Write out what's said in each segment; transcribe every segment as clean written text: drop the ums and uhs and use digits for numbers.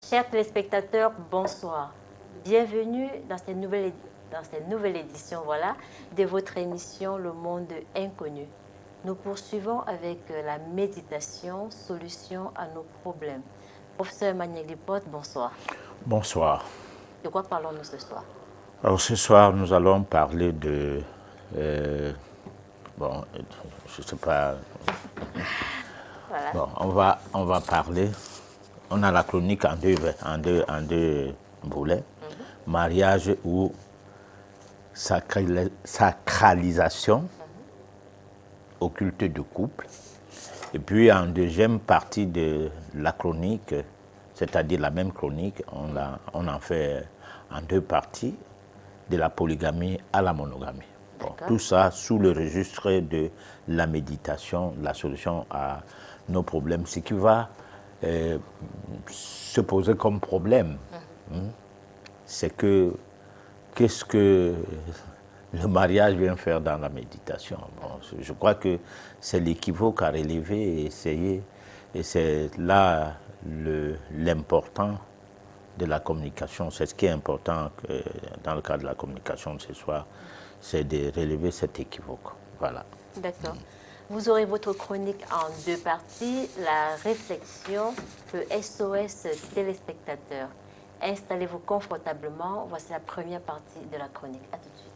Chers téléspectateurs, bonsoir. Bienvenue dans cette nouvelle édition de votre émission Le Monde Inconnu. Nous poursuivons avec la méditation, solution à nos problèmes. Professeur Emmanuel Lipote, bonsoir. Bonsoir. De quoi parlons-nous ce soir? Alors ce soir, nous allons parler de... bon, je ne sais pas... Voilà. Bon, on va parler... On a la chronique en deux volets. Mariage ou sacralisation, occulte du couple. Et puis en deuxième partie de la chronique, c'est-à-dire la même chronique, on en fait en deux parties, de la polygamie à la monogamie. Bon, tout ça sous le registre de la méditation, la solution à nos problèmes, ce qui va se poser comme problème. C'est que qu'est-ce que le mariage vient faire dans la méditation? Bon, je crois que c'est l'équivoque à relever et essayer, et c'est là l'important de la communication. C'est ce qui est important dans le cadre de la communication de ce soir, c'est de relever cet équivoque. Voilà. D'accord. Vous aurez votre chronique en deux parties, la réflexion, le SOS téléspectateur. Installez-vous confortablement. Voici la première partie de la chronique. À tout de suite.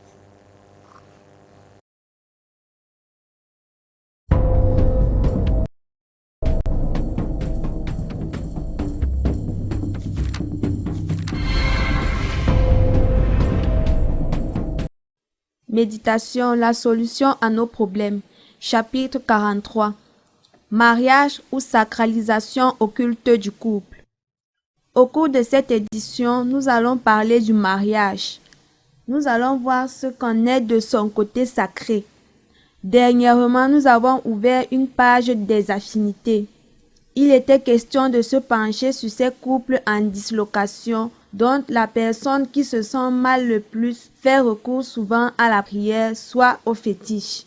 Méditation, la solution à nos problèmes. Chapitre 43. Mariage ou sacralisation occulte du couple. Au cours de cette édition, nous allons parler du mariage. Nous allons voir ce qu'en est de son côté sacré. Dernièrement, nous avons ouvert une page des affinités. Il était question de se pencher sur ces couples en dislocation dont la personne qui se sent mal le plus fait recours souvent à la prière, soit au fétiche.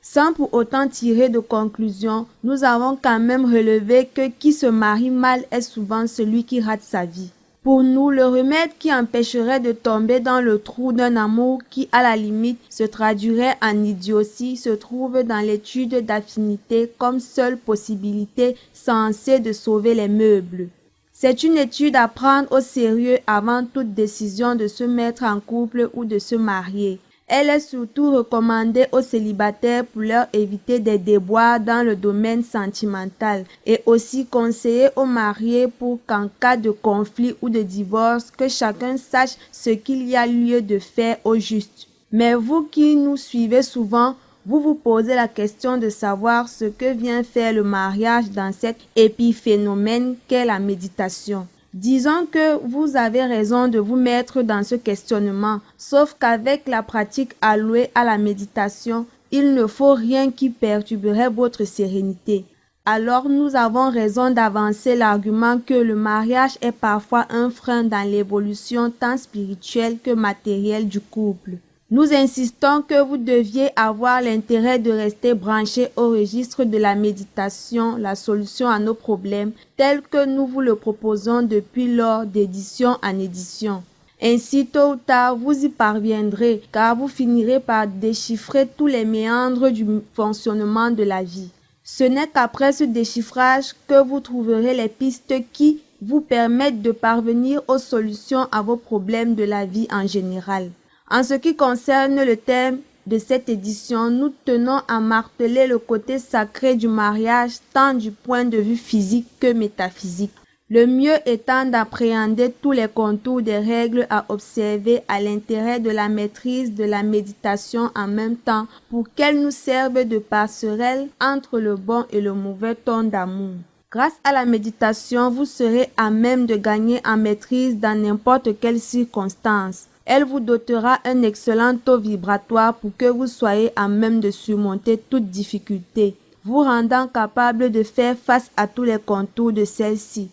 Sans pour autant tirer de conclusion, nous avons quand même relevé que qui se marie mal est souvent celui qui rate sa vie. Pour nous, le remède qui empêcherait de tomber dans le trou d'un amour qui, à la limite, se traduirait en idiotie, se trouve dans l'étude d'affinité comme seule possibilité censée de sauver les meubles. C'est une étude à prendre au sérieux avant toute décision de se mettre en couple ou de se marier. Elle est surtout recommandée aux célibataires pour leur éviter des déboires dans le domaine sentimental et aussi conseillée aux mariés pour qu'en cas de conflit ou de divorce, que chacun sache ce qu'il y a lieu de faire au juste. Mais vous qui nous suivez souvent, vous vous posez la question de savoir ce que vient faire le mariage dans cet épiphénomène qu'est la méditation. Disons que vous avez raison de vous mettre dans ce questionnement, sauf qu'avec la pratique allouée à la méditation, il ne faut rien qui perturberait votre sérénité. Alors nous avons raison d'avancer l'argument que le mariage est parfois un frein dans l'évolution tant spirituelle que matérielle du couple. Nous insistons que vous deviez avoir l'intérêt de rester branché au registre de la méditation, la solution à nos problèmes, tel que nous vous le proposons depuis lors d'édition en édition. Ainsi, tôt ou tard, vous y parviendrez, car vous finirez par déchiffrer tous les méandres du fonctionnement de la vie. Ce n'est qu'après ce déchiffrage que vous trouverez les pistes qui vous permettent de parvenir aux solutions à vos problèmes de la vie en général. En ce qui concerne le thème de cette édition, nous tenons à marteler le côté sacré du mariage tant du point de vue physique que métaphysique. Le mieux étant d'appréhender tous les contours des règles à observer à l'intérêt de la maîtrise de la méditation en même temps pour qu'elles nous servent de passerelle entre le bon et le mauvais ton d'amour. Grâce à la méditation, vous serez à même de gagner en maîtrise dans n'importe quelle circonstance. Elle vous dotera un excellent taux vibratoire pour que vous soyez à même de surmonter toute difficulté, vous rendant capable de faire face à tous les contours de celle-ci.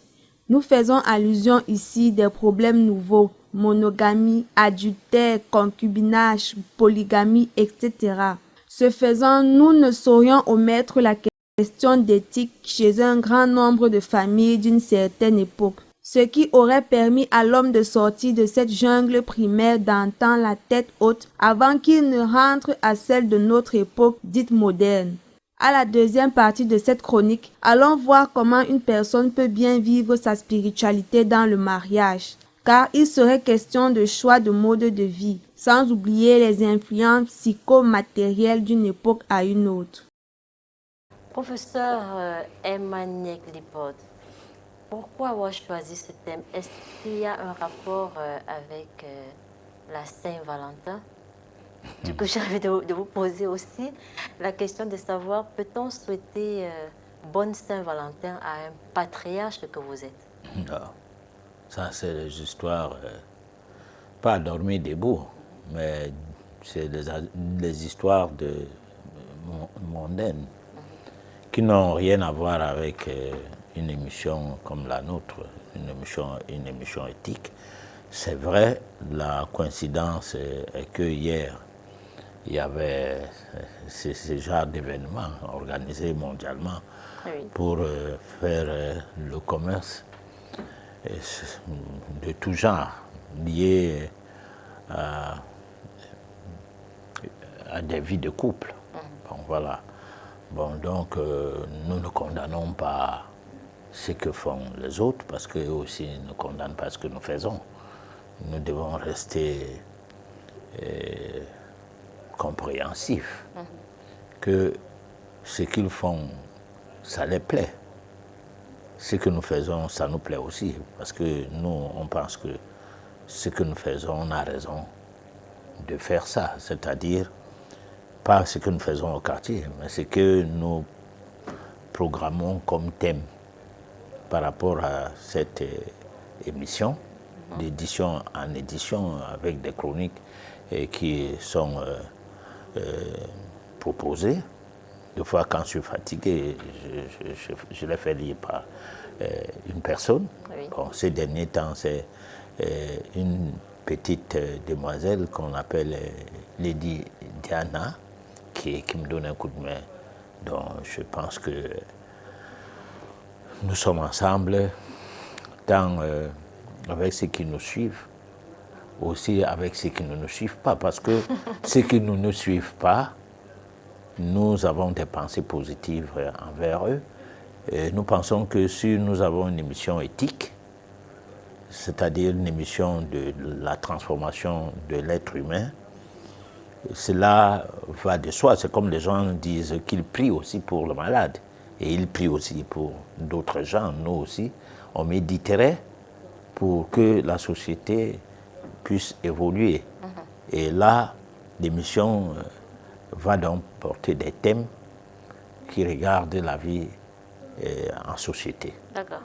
Nous faisons allusion ici des problèmes nouveaux, monogamie, adultère, concubinage, polygamie, etc. Ce faisant, nous ne saurions omettre la question d'éthique chez un grand nombre de familles d'une certaine époque. ce qui aurait permis à l'homme de sortir de cette jungle primaire d'antan la tête haute avant qu'il ne rentre à celle de notre époque dite moderne. À la deuxième partie de cette chronique, allons voir comment une personne peut bien vivre sa spiritualité dans le mariage, car il serait question de choix de mode de vie, sans oublier les influences psychomatérielles d'une époque à une autre. Professeur Emmanuel Lipod, pourquoi avoir choisi ce thème? Est-ce qu'il y a un rapport avec la Saint-Valentin? Du coup, j'ai envie de vous poser aussi la question de savoir, peut-on souhaiter bonne Saint-Valentin à un patriarche que vous êtes? Non. Ça, c'est des histoires, pas à dormir debout, mais c'est des histoires mondaines qui n'ont rien à voir avec une émission comme la nôtre, une émission éthique. C'est vrai, la coïncidence est que hier, il y avait ce genre d'événements organisés mondialement pour faire le commerce de tout genre, lié à des vies de couple. Bon, voilà. Bon, donc, nous ne condamnons pas ce que font les autres, parce qu'eux aussi ne condamnent pas ce que nous faisons. Nous devons rester compréhensifs que ce qu'ils font, ça les plaît. Ce que nous faisons, ça nous plaît aussi, parce que nous, on pense que ce que nous faisons, on a raison de faire ça, c'est-à-dire pas ce que nous faisons au quartier, mais ce que nous programmons comme thème par rapport à cette émission, d'édition en édition, avec des chroniques qui sont proposées. Des fois, quand je suis fatigué, je les fais lire par une personne. Oui. Bon, ces derniers temps, c'est une petite demoiselle qu'on appelle Lady Diana, qui me donne un coup de main. Donc, je pense que nous sommes ensemble, tant avec ceux qui nous suivent, aussi avec ceux qui ne nous suivent pas. Parce que ceux qui ne nous suivent pas, nous avons des pensées positives envers eux. Et nous pensons que si nous avons une émission éthique, c'est-à-dire une émission de la transformation de l'être humain, cela va de soi. C'est comme les gens disent qu'ils prient aussi pour le malade. Et ils prient aussi pour d'autres gens. Nous aussi, on méditerait pour que la société puisse évoluer. Et là, l'émission va donc porter des thèmes qui regardent la vie en société.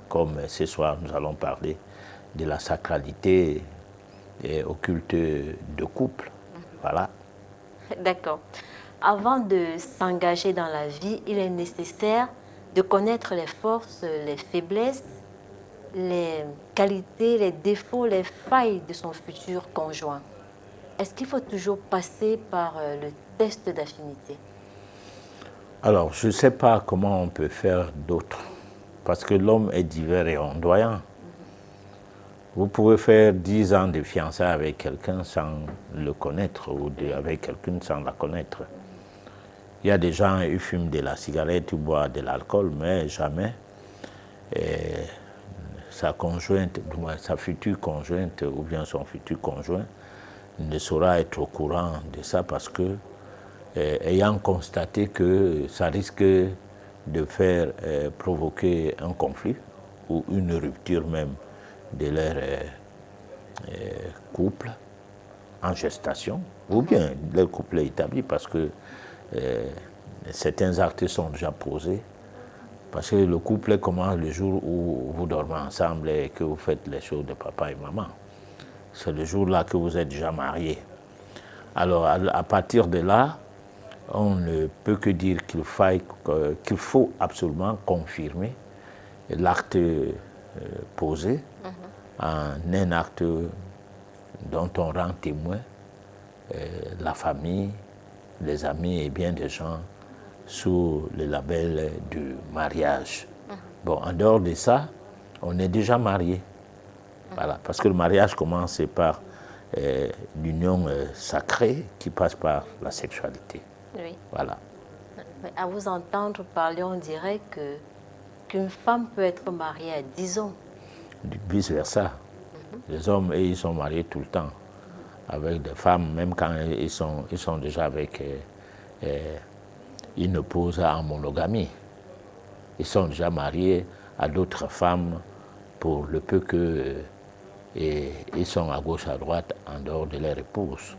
Comme ce soir, nous allons parler de la sacralité au culte de couple. Voilà. D'accord. Avant de s'engager dans la vie, il est nécessaire de connaître les forces, les faiblesses, les qualités, les défauts, les failles de son futur conjoint. Est-ce qu'il faut toujours passer par le test d'affinité? Alors, je ne sais pas comment on peut faire d'autre, parce que l'homme est divers et ondoyant. Vous pouvez faire 10 ans de fiançailles avec quelqu'un sans le connaître, ou avec quelqu'un sans la connaître. Il y a des gens, ils fument de la cigarette, ils boivent de l'alcool, mais jamais sa conjointe, sa future conjointe ou bien son futur conjoint ne saura être au courant de ça, parce que, ayant constaté que ça risque de faire provoquer un conflit ou une rupture même de leur couple en gestation, ou bien leur couple est établi, parce que certains actes sont déjà posés, parce que le couple commence le jour où vous dormez ensemble et que vous faites les choses de papa et maman. C'est le jour-là que vous êtes déjà mariés. Alors, à partir de là, on ne peut que dire qu'il faut absolument confirmer l'acte posé en un acte dont on rend témoin la famille, les amis et bien des gens sous le label du mariage. Bon, en dehors de ça, on est déjà marié. Voilà, parce que le mariage commence par l'union sacrée qui passe par la sexualité. Oui. Voilà. Mais à vous entendre parler, on dirait qu'une femme peut être mariée à 10 ans. Vice-versa. Les hommes, ils sont mariés tout le temps avec des femmes, même quand ils sont déjà avec une épouse en monogamie. Ils sont déjà mariés à d'autres femmes pour le peu que ils sont à gauche, à droite, en dehors de leur épouse.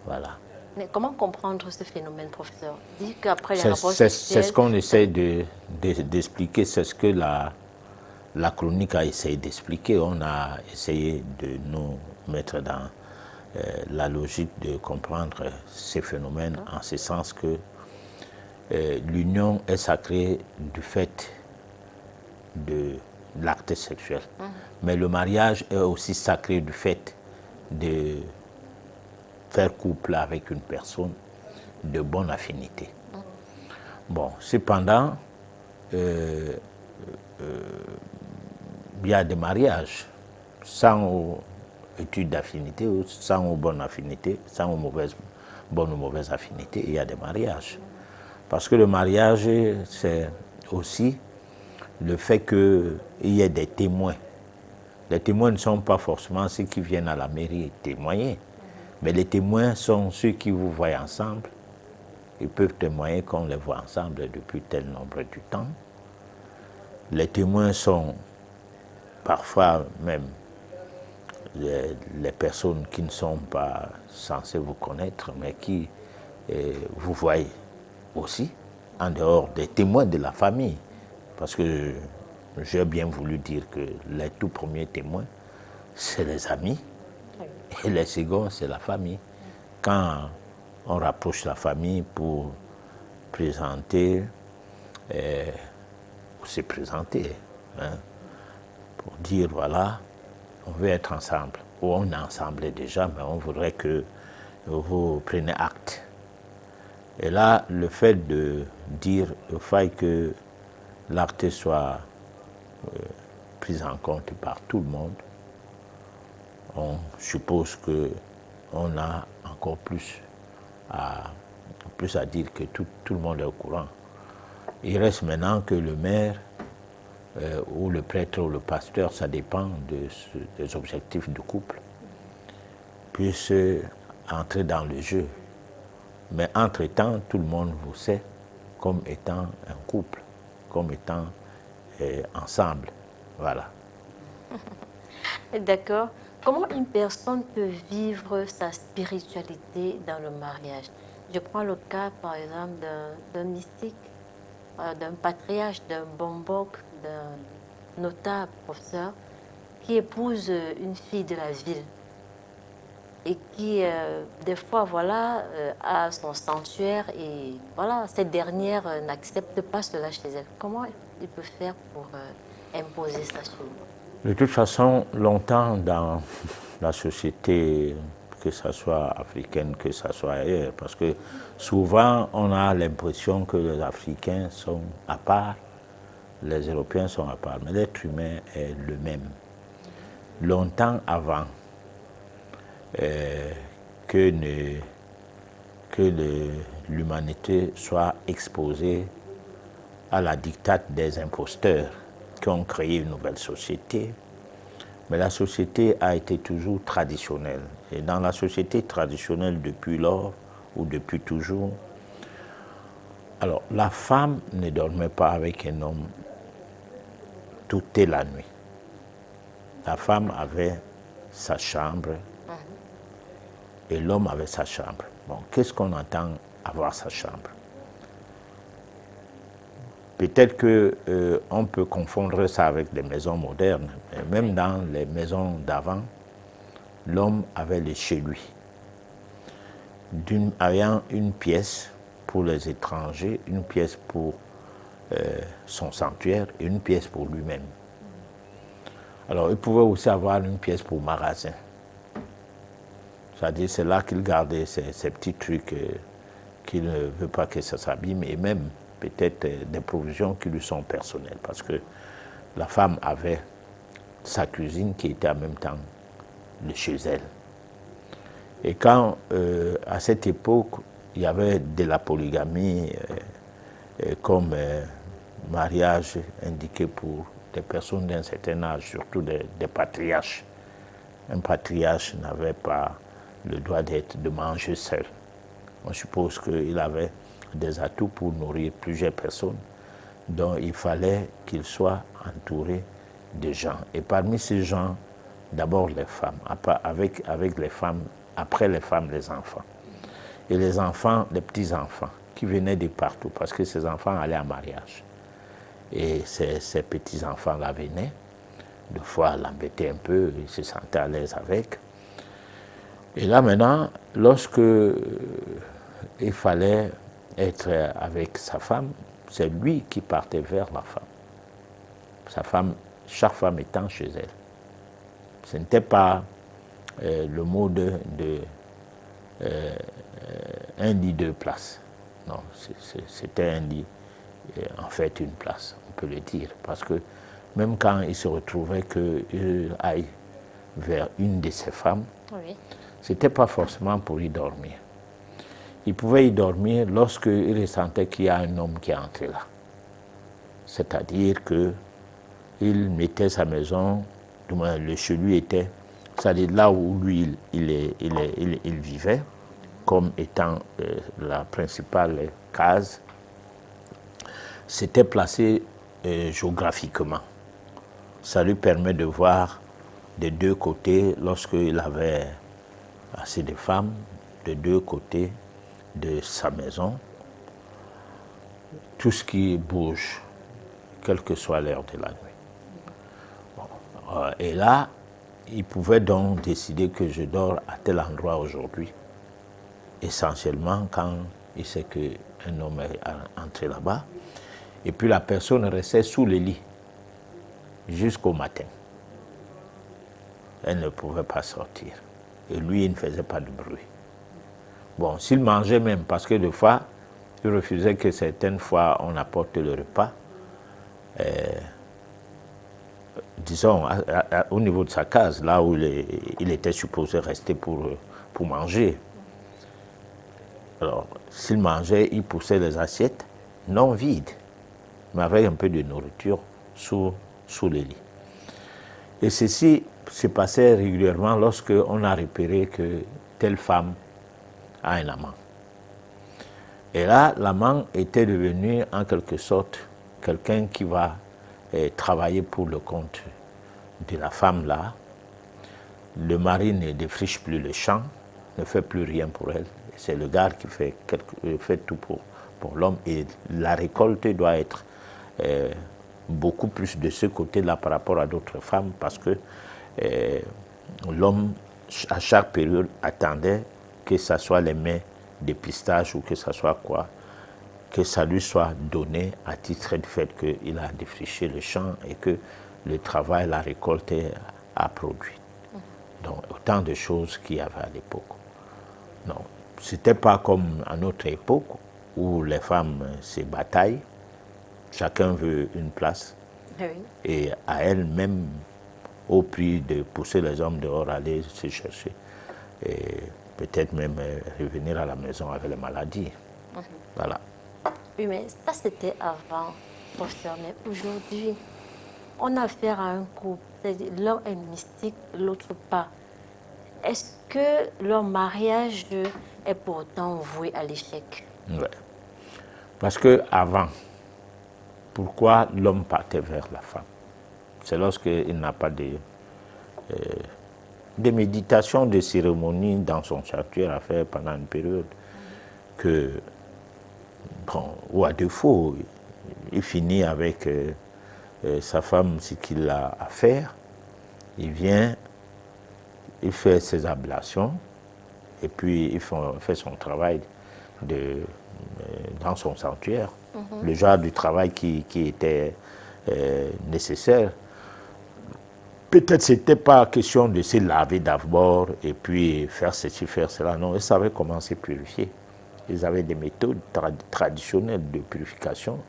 Voilà. Mais comment comprendre ce phénomène, professeur? Dit qu'après les C'est rapports c'est sexuels... ce qu'on essaie d'expliquer, c'est ce que la chronique a essayé d'expliquer. On a essayé de nous mettre dans la logique de comprendre ces phénomènes en ce sens que l'union est sacrée du fait de l'acte sexuel. Mais le mariage est aussi sacré du fait de faire couple avec une personne de bonne affinité. Bon, cependant, il y a des mariages sans étude d'affinité, sans bonne affinité, sans bonne ou mauvaise affinité, il y a des mariages. Parce que le mariage, c'est aussi le fait qu'il y ait des témoins. Les témoins ne sont pas forcément ceux qui viennent à la mairie témoigner, mais les témoins sont ceux qui vous voient ensemble. Ils peuvent témoigner qu'on les voit ensemble depuis tel nombre de temps. Les témoins sont parfois même les personnes qui ne sont pas censées vous connaître, mais qui vous voient aussi, en dehors des témoins de la famille. Parce que j'ai bien voulu dire que les tout premiers témoins, c'est les amis, et les seconds, c'est la famille. Quand on rapproche la famille pour présenter, pour se présenter, hein, pour dire voilà, on veut être ensemble, ou on est ensemble déjà, mais on voudrait que vous preniez acte. Et là, le fait de dire il faut que l'acte soit pris en compte par tout le monde, on suppose qu'on a encore plus à dire que tout le monde est au courant. Il reste maintenant que le maire ou le prêtre ou le pasteur, ça dépend des objectifs du couple, puisse entrer dans le jeu. Mais entre-temps, tout le monde vous sait comme étant un couple, comme étant ensemble. Voilà. D'accord. Comment une personne peut vivre sa spiritualité dans le mariage? Je prends le cas, par exemple, d'un mystique, d'un patriarche, d'un bombok, d'un notable professeur qui épouse une fille de la ville et qui, des fois, voilà, a son sanctuaire et voilà, cette dernière n'accepte pas cela chez elle. Comment il peut faire pour imposer ça sur lui? De toute façon, longtemps dans la société, que ce soit africaine, que ce soit ailleurs, parce que souvent on a l'impression que les Africains sont à part, les Européens sont à part, mais l'être humain est le même. Longtemps avant que l'humanité soit exposée à la dictate des imposteurs qui ont créé une nouvelle société, mais la société a été toujours traditionnelle. Et dans la société traditionnelle depuis lors, ou depuis toujours, alors la femme ne dormait pas avec un homme toute la nuit. La femme avait sa chambre et l'homme avait sa chambre. Bon, qu'est-ce qu'on entend avoir sa chambre? Peut-être qu'on peut confondre ça avec des maisons modernes, mais même dans les maisons d'avant, l'homme avait le chez lui, ayant une pièce pour les étrangers, une pièce pour son sanctuaire et une pièce pour lui-même. Alors, il pouvait aussi avoir une pièce pour magasin. C'est-à-dire, c'est là qu'il gardait ces petits trucs qu'il ne veut pas que ça s'abîme, et même peut-être des provisions qui lui sont personnelles, parce que la femme avait sa cuisine qui était en même temps de chez elle. Et quand, à cette époque, il y avait de la polygamie comme mariage indiqué pour des personnes d'un certain âge, surtout des patriarches. Un patriarche n'avait pas le droit de manger seul. On suppose qu'il avait des atouts pour nourrir plusieurs personnes, dont il fallait qu'il soit entouré de gens. Et parmi ces gens, d'abord les femmes, avec les femmes, après les femmes, les enfants. Et les enfants, les petits-enfants, qui venaient de partout, parce que ces enfants allaient en mariage. Et ces petits-enfants-là venaient, des fois l'embêtaient un peu, ils se sentaient à l'aise avec. Et là maintenant, lorsque il fallait être avec sa femme, c'est lui qui partait vers la femme. Sa femme, chaque femme étant chez elle. Ce n'était pas le mot un lit, deux places. Non, c'était un lit, en fait une place, on peut le dire. Parce que même quand il se retrouvait qu'il aille vers une de ses femmes, oui, ce n'était pas forcément pour y dormir. Il pouvait y dormir lorsqu'il ressentait qu'il y a un homme qui est entré là. C'est-à-dire qu'il mettait sa maison, du moins le chez lui était, c'est-à-dire là où lui il vivait, comme étant la principale case, c'était placé géographiquement. Ça lui permet de voir des deux côtés, lorsqu'il avait assez de femmes, de deux côtés de sa maison, tout ce qui bouge, quelle que soit l'heure de la nuit. Bon, et là, il pouvait donc décider que je dors à tel endroit aujourd'hui, essentiellement quand il sait qu'un homme est entré là-bas, et puis la personne restait sous le lit jusqu'au matin. Elle ne pouvait pas sortir. Et lui, il ne faisait pas de bruit. Bon, s'il mangeait même, parce que des fois, il refusait que certaines fois on apporte le repas, disons, au niveau de sa case, là où il était supposé rester pour manger. Alors, s'il mangeait, il poussait les assiettes non vides, mais avec un peu de nourriture sous le lit. Et ceci se passait régulièrement lorsqu'on a repéré que telle femme a un amant. Et là, l'amant était devenu en quelque sorte quelqu'un qui va travailler pour le compte de la femme là. Le mari ne défriche plus le champ, ne fait plus rien pour elle. C'est le gars qui fait tout pour l'homme. Et la récolte doit être beaucoup plus de ce côté-là par rapport à d'autres femmes, parce que l'homme, à chaque période, attendait que ce soit les mets de pistache ou que ce soit quoi, que ça lui soit donné à titre du fait qu'il a défriché le champ et que le travail, la récolte a produit. Donc, autant de choses qu'il y avait à l'époque. Non, ce n'était pas comme à notre époque où les femmes se bataillent, chacun veut une place, oui, et à elles-mêmes, au prix de pousser les hommes dehors, aller se chercher. Et peut-être même revenir à la maison avec les maladies. Voilà. Oui, mais ça c'était avant, professeur. Mais aujourd'hui, on a affaire à un couple. L'un est mystique, l'autre pas. Est-ce que leur mariage est pourtant voué à l'échec? Oui. Parce qu'avant, pourquoi l'homme partait vers la femme? C'est lorsqu'il n'a pas de méditation, de cérémonie dans son sanctuaire à faire pendant une période que, bon, ou à défaut, il finit avec sa femme, ce qu'il a à faire, il vient, il fait ses ablations, et puis il fait son travail dans son sanctuaire, le genre du travail qui était nécessaire. Peut-être ce n'était pas question de se laver d'abord et puis faire ceci, faire cela. Non, ils savaient comment se purifier. Ils avaient des méthodes traditionnelles de purification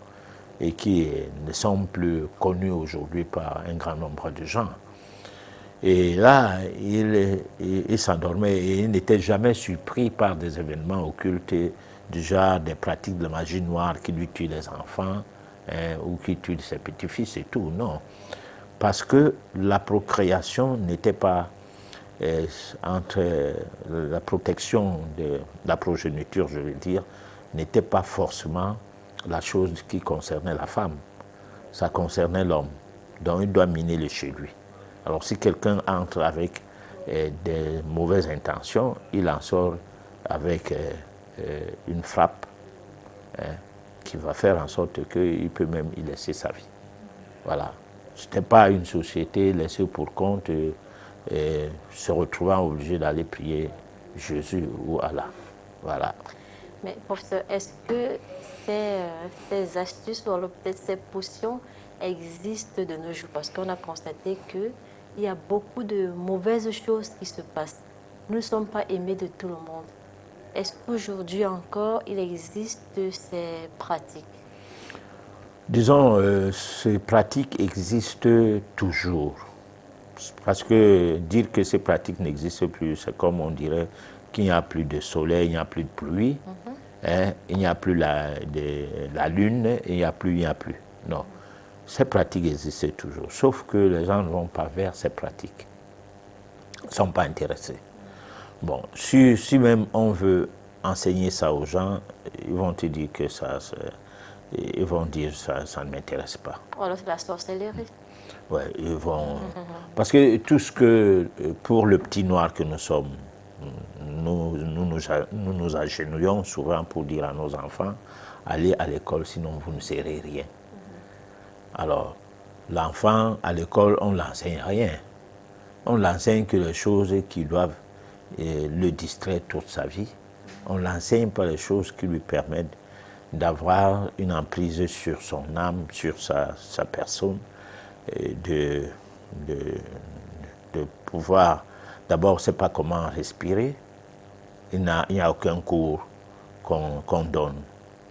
et qui ne sont plus connues aujourd'hui par un grand nombre de gens. Et là, il s'endormait et il n'était jamais surpris par des événements occultes du genre des pratiques de magie noire qui lui tuent les enfants ou qui tuent ses petits-fils et tout. Non. Parce que la procréation n'était pas entre la protection de la progéniture, je veux dire, n'était pas forcément la chose qui concernait la femme. Ça concernait l'homme. Donc il doit miner le chez lui. Alors si quelqu'un entre avec des mauvaises intentions, il en sort avec une frappe qui va faire en sorte qu'il peut même y laisser sa vie. Voilà. Ce n'était pas une société laissée pour compte se retrouvant obligé d'aller prier Jésus ou Allah. Voilà. Mais professeur, est-ce que ces astuces ou alors peut-être ces potions existent de nos jours? Parce qu'on a constaté qu'il y a beaucoup de mauvaises choses qui se passent. Nous ne sommes pas aimés de tout le monde. Est-ce qu'aujourd'hui encore, il existe ces pratiques? Disons, ces pratiques existent toujours. Parce que dire que ces pratiques n'existent plus, c'est comme on dirait qu'il n'y a plus de soleil, il n'y a plus de pluie, il n'y a plus la lune, il n'y a plus. Non. Ces pratiques existent toujours, sauf que les gens ne vont pas vers ces pratiques. Ils ne sont pas intéressés. Bon, si même on veut enseigner ça aux gens, ils vont te dire que ils vont dire ça ne m'intéresse pas. Alors c'est la sorcellerie. Ouais, ils vont. Parce que tout ce que, pour le petit noir que nous sommes, nous agenouillons souvent pour dire à nos enfants, allez à l'école, sinon vous ne serez rien. Alors, l'enfant, à l'école, on ne l'enseigne rien. On l'enseigne que les choses qui doivent le distraire toute sa vie. On l'enseigne pas les choses qui lui permettent d'avoir une emprise sur son âme, sur sa personne, de pouvoir, d'abord, on ne sait pas comment respirer. Il n'y a aucun cours qu'on donne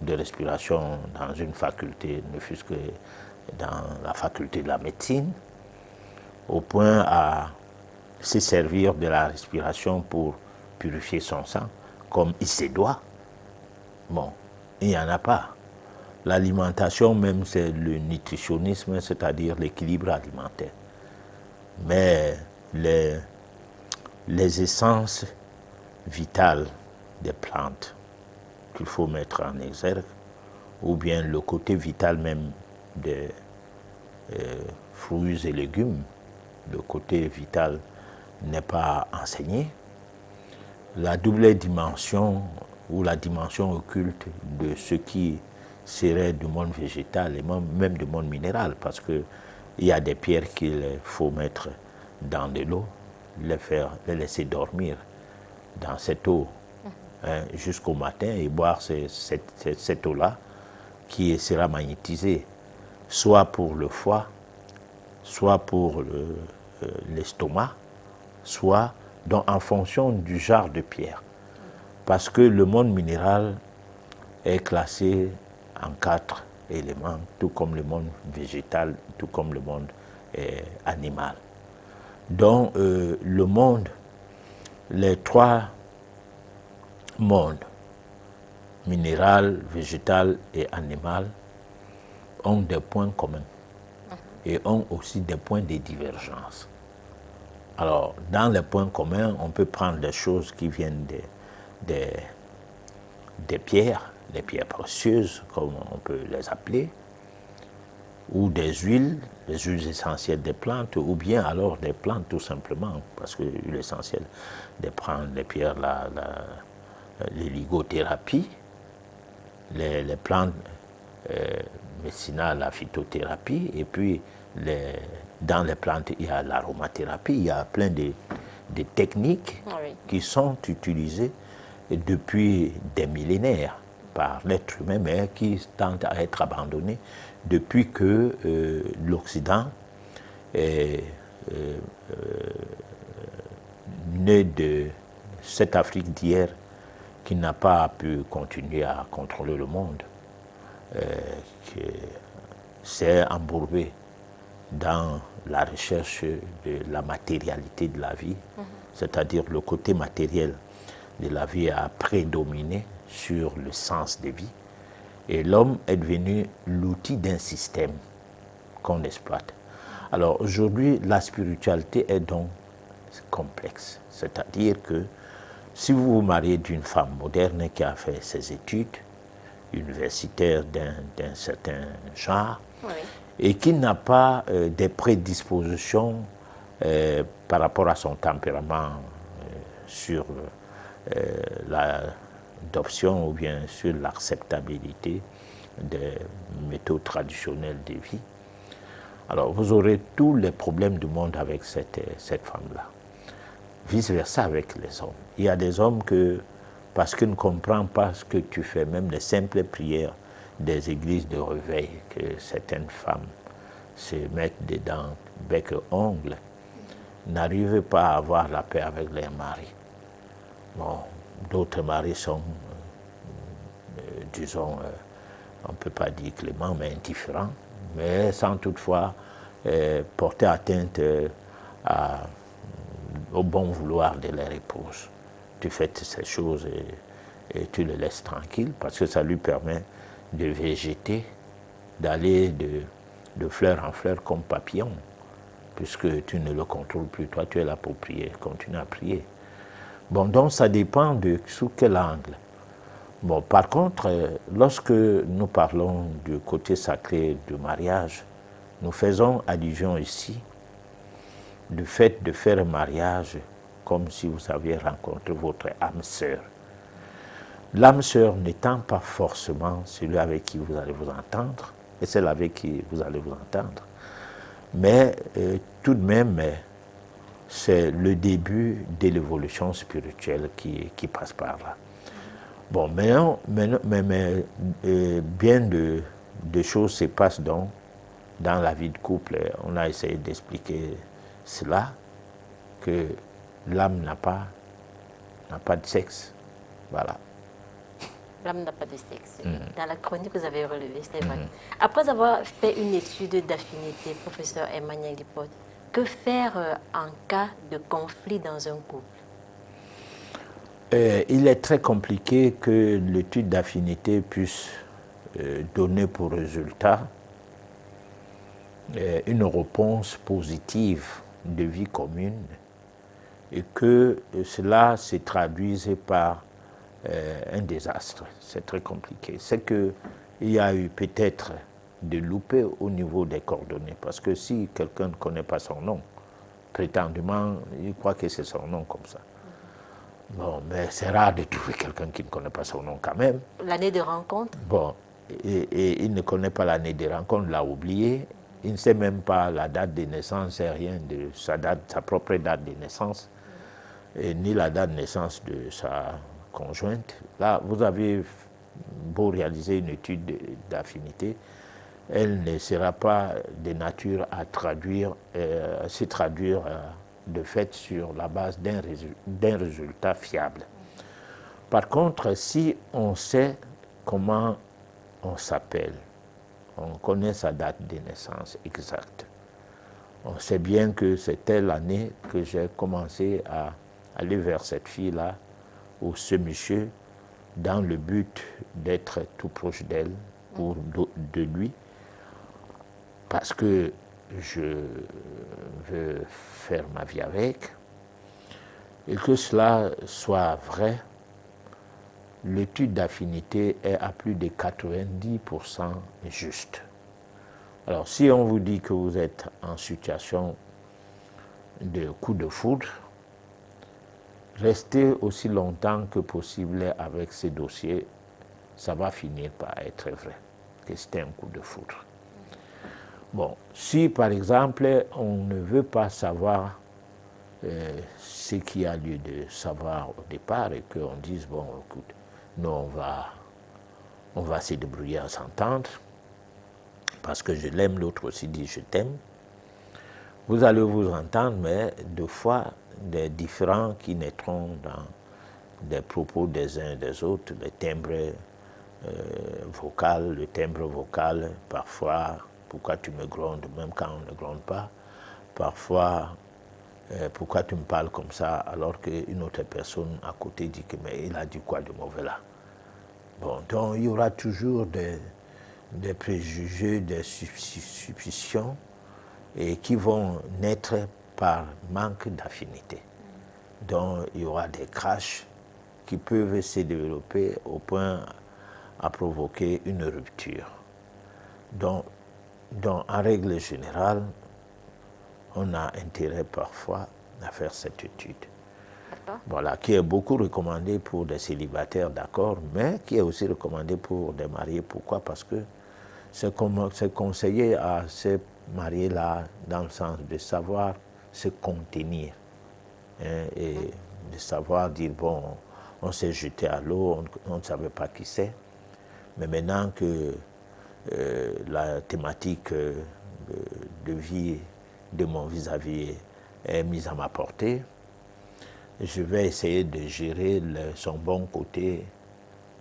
de respiration dans une faculté, ne fût-ce que dans la faculté de la médecine, au point à se servir de la respiration pour purifier son sang, comme il se doit. Bon, il n'y en a pas. L'alimentation même, c'est le nutritionnisme, c'est-à-dire l'équilibre alimentaire. Mais les essences vitales des plantes qu'il faut mettre en exergue, ou bien le côté vital même des fruits et légumes, le côté vital n'est pas enseigné. La double dimension ou la dimension occulte de ce qui serait du monde végétal et même du monde minéral, parce qu'il y a des pierres qu'il faut mettre dans de l'eau, les laisser dormir dans cette eau jusqu'au matin et boire cette eau-là qui sera magnétisée, soit pour le foie, soit pour l'estomac, soit en fonction du genre de pierre. Parce que le monde minéral est classé en 4 éléments, tout comme le monde végétal, tout comme le monde animal. Donc, le monde, les 3 mondes, minéral, végétal et animal, ont des points communs et ont aussi des points de divergence. Alors, dans les points communs, on peut prendre des choses qui viennent des pierres, les pierres précieuses, comme on peut les appeler, ou des huiles, les huiles essentielles des plantes, ou bien alors des plantes tout simplement, parce que l'essentiel de prendre les pierres, l'héligothérapie, les plantes médicinales, la phytothérapie, et puis dans les plantes, il y a l'aromathérapie, il y a plein de techniques qui sont utilisées depuis des millénaires par l'être humain, mais qui tentent à être abandonnées depuis que l'Occident est né de cette Afrique d'hier qui n'a pas pu continuer à contrôler le monde, qui s'est embourbé dans la recherche de la matérialité de la vie, c'est-à-dire le côté matériel de la vie a prédominé sur le sens de vie, et l'homme est devenu l'outil d'un système qu'on exploite. Alors aujourd'hui, la spiritualité est donc complexe, c'est-à-dire que si vous vous mariez d'une femme moderne qui a fait ses études universitaires d'un certain genre, oui, et qui n'a pas des prédispositions par rapport à son tempérament sur l'adoption ou bien sur l'acceptabilité des méthodes traditionnelles de vie, alors vous aurez tous les problèmes du monde avec cette femme-là. Vice-versa avec les hommes. Il y a des hommes que, parce qu'ils ne comprennent pas ce que tu fais, même les simples prières des églises de réveil, que certaines femmes se mettent dedans, bec et ongles, n'arrivent pas à avoir la paix avec leurs maris. Bon, d'autres maris sont, disons, on ne peut pas dire cléments, mais indifférents, mais sans toutefois porter atteinte au bon vouloir de leur épouse. Tu fais ces choses et tu le laisses tranquille parce que ça lui permet de végéter, d'aller de fleur en fleur comme papillon, puisque tu ne le contrôles plus. Toi, tu es là pour prier, continue à prier. Bon, donc ça dépend de sous quel angle. Bon, par contre, lorsque nous parlons du côté sacré du mariage, nous faisons allusion ici du fait de faire un mariage comme si vous aviez rencontré votre âme sœur. L'âme sœur n'étant pas forcément celui avec qui vous allez vous entendre, et celle avec qui vous allez vous entendre, mais tout de même, c'est le début de l'évolution spirituelle qui passe par là. Bon, mais bien de choses se passent donc dans la vie de couple. On a essayé d'expliquer cela, que l'âme n'a pas de sexe. Voilà. L'âme n'a pas de sexe. Dans la chronique, vous avez relevé, c'est vrai. Après avoir fait une étude d'affinité, professeur Emmanuel Lipote, que faire en cas de conflit dans un couple? Il est très compliqué que l'étude d'affinité puisse donner pour résultat une réponse positive de vie commune et que cela se traduise par un désastre. C'est très compliqué. C'est qu'il y a eu peut-être des loupés au niveau des coordonnées, parce que si quelqu'un ne connaît pas son nom, prétendument, il croit que c'est son nom comme ça. Bon, mais c'est rare de trouver quelqu'un qui ne connaît pas son nom quand même. L'année de rencontre? Bon, et il ne connaît pas l'année de rencontre, il l'a oublié. Il ne sait même pas la date de naissance, c'est rien de sa propre date de naissance, et ni la date de naissance de sa conjointe. Là, vous avez beau réaliser une étude d'affinité, elle ne sera pas de nature à se traduire de fait sur la base d'un résultat fiable. Par contre, si on sait comment on s'appelle, on connaît sa date de naissance exacte, on sait bien que c'est telle année que j'ai commencé à aller vers cette fille-là ou ce monsieur dans le but d'être tout proche d'elle ou de lui, parce que je veux faire ma vie avec, et que cela soit vrai, l'étude d'affinité est à plus de 90% juste. Alors, si on vous dit que vous êtes en situation de coup de foudre, restez aussi longtemps que possible avec ces dossiers, ça va finir par être vrai, que c'était un coup de foudre. Bon, si par exemple on ne veut pas savoir ce qu'il y a lieu de savoir au départ et qu'on dise, bon, écoute, nous on va se débrouiller à s'entendre, parce que je l'aime, l'autre aussi dit je t'aime, vous allez vous entendre, mais deux fois des différends qui naîtront dans des propos des uns et des autres, les timbres vocaux, le timbre vocal parfois pourquoi tu me grondes, même quand on ne gronde pas. Parfois, pourquoi tu me parles comme ça alors qu'une autre personne à côté dit que mais il a dit quoi de mauvais là. Bon, donc il y aura toujours des préjugés, des suspicions et qui vont naître par manque d'affinité. Donc il y aura des crashs qui peuvent se développer au point à provoquer une rupture. Donc en règle générale, on a intérêt parfois à faire cette étude. Voilà, qui est beaucoup recommandée pour des célibataires, d'accord, mais qui est aussi recommandée pour des mariés. Pourquoi? Parce que c'est conseillé à ces mariés-là dans le sens de savoir se contenir, hein, et de savoir dire, bon, on s'est jeté à l'eau, on ne savait pas qui c'est, mais maintenant que la thématique de vie de mon vis-à-vis est mise à ma portée, je vais essayer de gérer son bon côté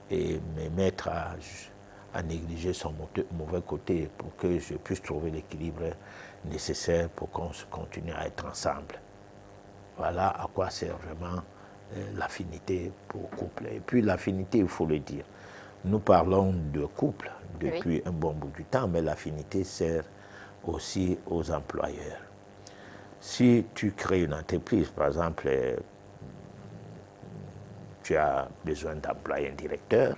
et me mettre à négliger son mauvais côté pour que je puisse trouver l'équilibre nécessaire pour qu'on continue à être ensemble. Voilà à quoi sert vraiment l'affinité pour couple. Et puis l'affinité, il faut le dire, nous parlons de couple depuis un bon bout du temps, mais l'affinité sert aussi aux employeurs. Si tu crées une entreprise, par exemple, tu as besoin d'employer un directeur,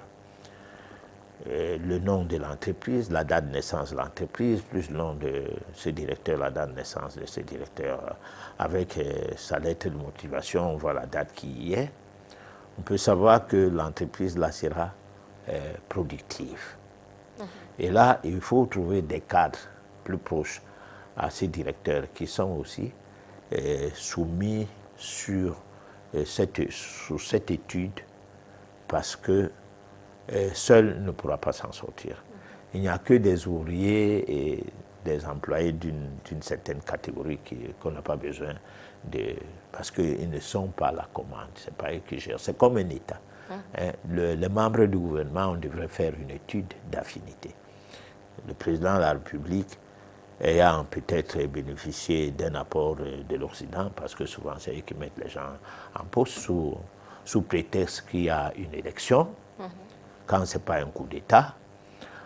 le nom de l'entreprise, la date de naissance de l'entreprise, plus le nom de ce directeur, la date de naissance de ce directeur, avec sa lettre de motivation, on voit la date qui y est. On peut savoir que l'entreprise là sera productive. Et là, il faut trouver des cadres plus proches à ces directeurs qui sont aussi soumis sur cette étude, parce que seul ne pourra pas s'en sortir. Il n'y a que des ouvriers et des employés d'une certaine catégorie qu'on n'a pas besoin de... parce qu'ils ne sont pas à la commande, c'est pas eux qui gèrent, c'est comme un État. Les membres du gouvernement, on devrait faire une étude d'affinité. Le président de la République ayant peut-être bénéficié d'un apport de l'Occident, parce que souvent c'est eux qui mettent les gens en poste sous prétexte qu'il y a une élection, quand ce n'est pas un coup d'État.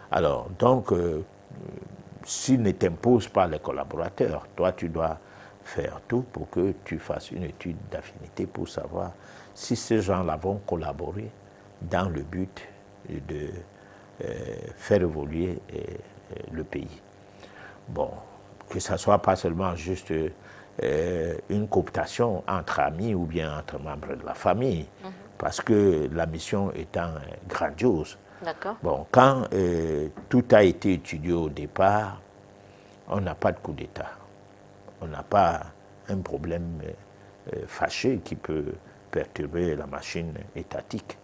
Alors, donc, s'il ne t'impose pas les collaborateurs, toi tu dois faire tout pour que tu fasses une étude d'affinité pour savoir si ces gens-là vont collaborer dans le but de faire évoluer le pays. Bon, que ça ne soit pas seulement juste une cooptation entre amis ou bien entre membres de la famille, parce que la mission étant grandiose. Bon, quand tout a été étudié au départ, on n'a pas de coup d'État. On n'a pas un problème fâché qui peut perturber la machine étatique.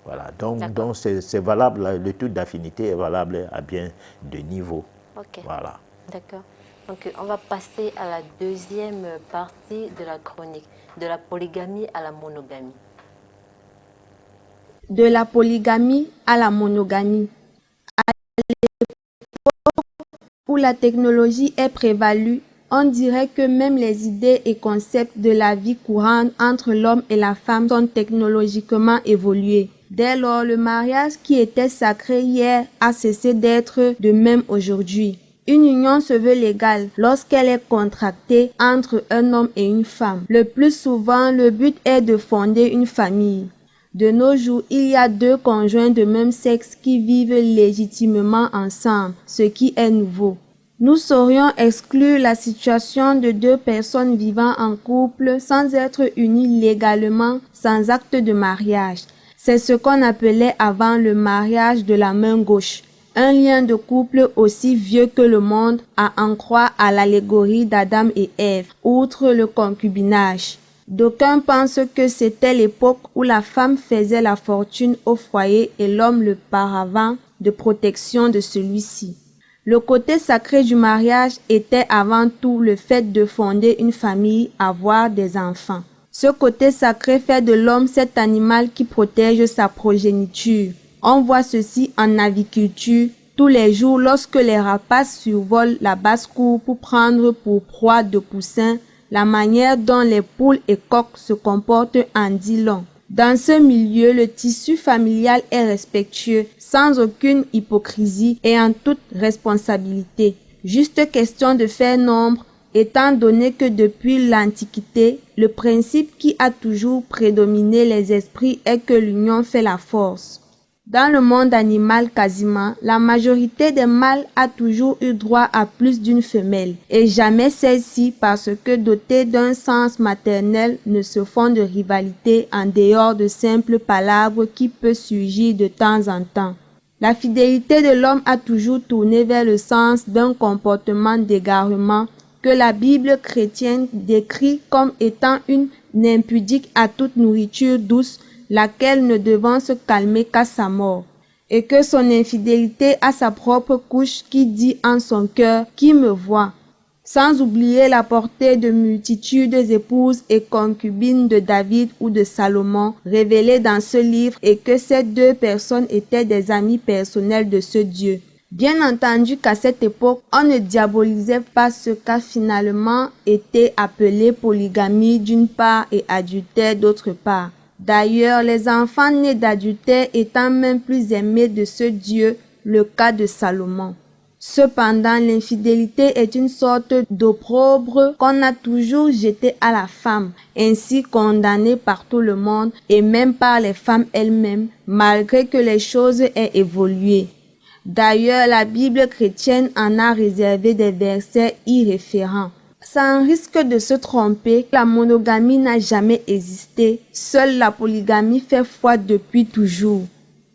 Voilà, donc c'est valable, l'étude d'affinité est valable à bien de niveaux. Voilà. D'accord. Donc on va passer à la deuxième partie de la chronique, de la polygamie à la monogamie. De la polygamie à la monogamie. À l'époque où la technologie est prévalue, on dirait que même les idées et concepts de la vie courante entre l'homme et la femme sont technologiquement évolués. Dès lors, le mariage qui était sacré hier a cessé d'être de même aujourd'hui. Une union se veut légale lorsqu'elle est contractée entre un homme et une femme. Le plus souvent, le but est de fonder une famille. De nos jours, il y a deux conjoints de même sexe qui vivent légitimement ensemble, ce qui est nouveau. Nous saurions exclure la situation de deux personnes vivant en couple sans être unies légalement, sans acte de mariage. C'est ce qu'on appelait avant le mariage de la main gauche. Un lien de couple aussi vieux que le monde, à en croire à l'allégorie d'Adam et Ève, outre le concubinage. D'aucuns pensent que c'était l'époque où la femme faisait la fortune au foyer et l'homme le paravent de protection de celui-ci. Le côté sacré du mariage était avant tout le fait de fonder une famille, avoir des enfants. Ce côté sacré fait de l'homme cet animal qui protège sa progéniture. On voit ceci en aviculture, tous les jours lorsque les rapaces survolent la basse-cour pour prendre pour proie de poussins, la manière dont les poules et coqs se comportent en dit long. Dans ce milieu, le tissu familial est respectueux, sans aucune hypocrisie et en toute responsabilité. Juste question de faire nombre, étant donné que depuis l'Antiquité, le principe qui a toujours prédominé les esprits est que l'union fait la force. Dans le monde animal quasiment, la majorité des mâles a toujours eu droit à plus d'une femelle, et jamais celles-ci, parce que dotées d'un sens maternel, ne se font de rivalité en dehors de simples palabres qui peut surgir de temps en temps. La fidélité de l'homme a toujours tourné vers le sens d'un comportement d'égarement que la Bible chrétienne décrit comme étant une impudique à toute nourriture douce, laquelle ne devant se calmer qu'à sa mort, et que son infidélité à sa propre couche qui dit en son cœur « Qui me voit ?» sans oublier la portée de multitudes épouses et concubines de David ou de Salomon révélées dans ce livre et que ces deux personnes étaient des amis personnels de ce Dieu. Bien entendu qu'à cette époque, on ne diabolisait pas ce qu'a finalement été appelé polygamie d'une part et adultère d'autre part. D'ailleurs, les enfants nés d'adultère étant même plus aimés de ce Dieu, le cas de Salomon. Cependant, l'infidélité est une sorte d'opprobre qu'on a toujours jeté à la femme, ainsi condamnée par tout le monde et même par les femmes elles-mêmes, malgré que les choses aient évolué. D'ailleurs, la Bible chrétienne en a réservé des versets y référents. Sans risque de se tromper, la monogamie n'a jamais existé. Seule la polygamie fait foi depuis toujours.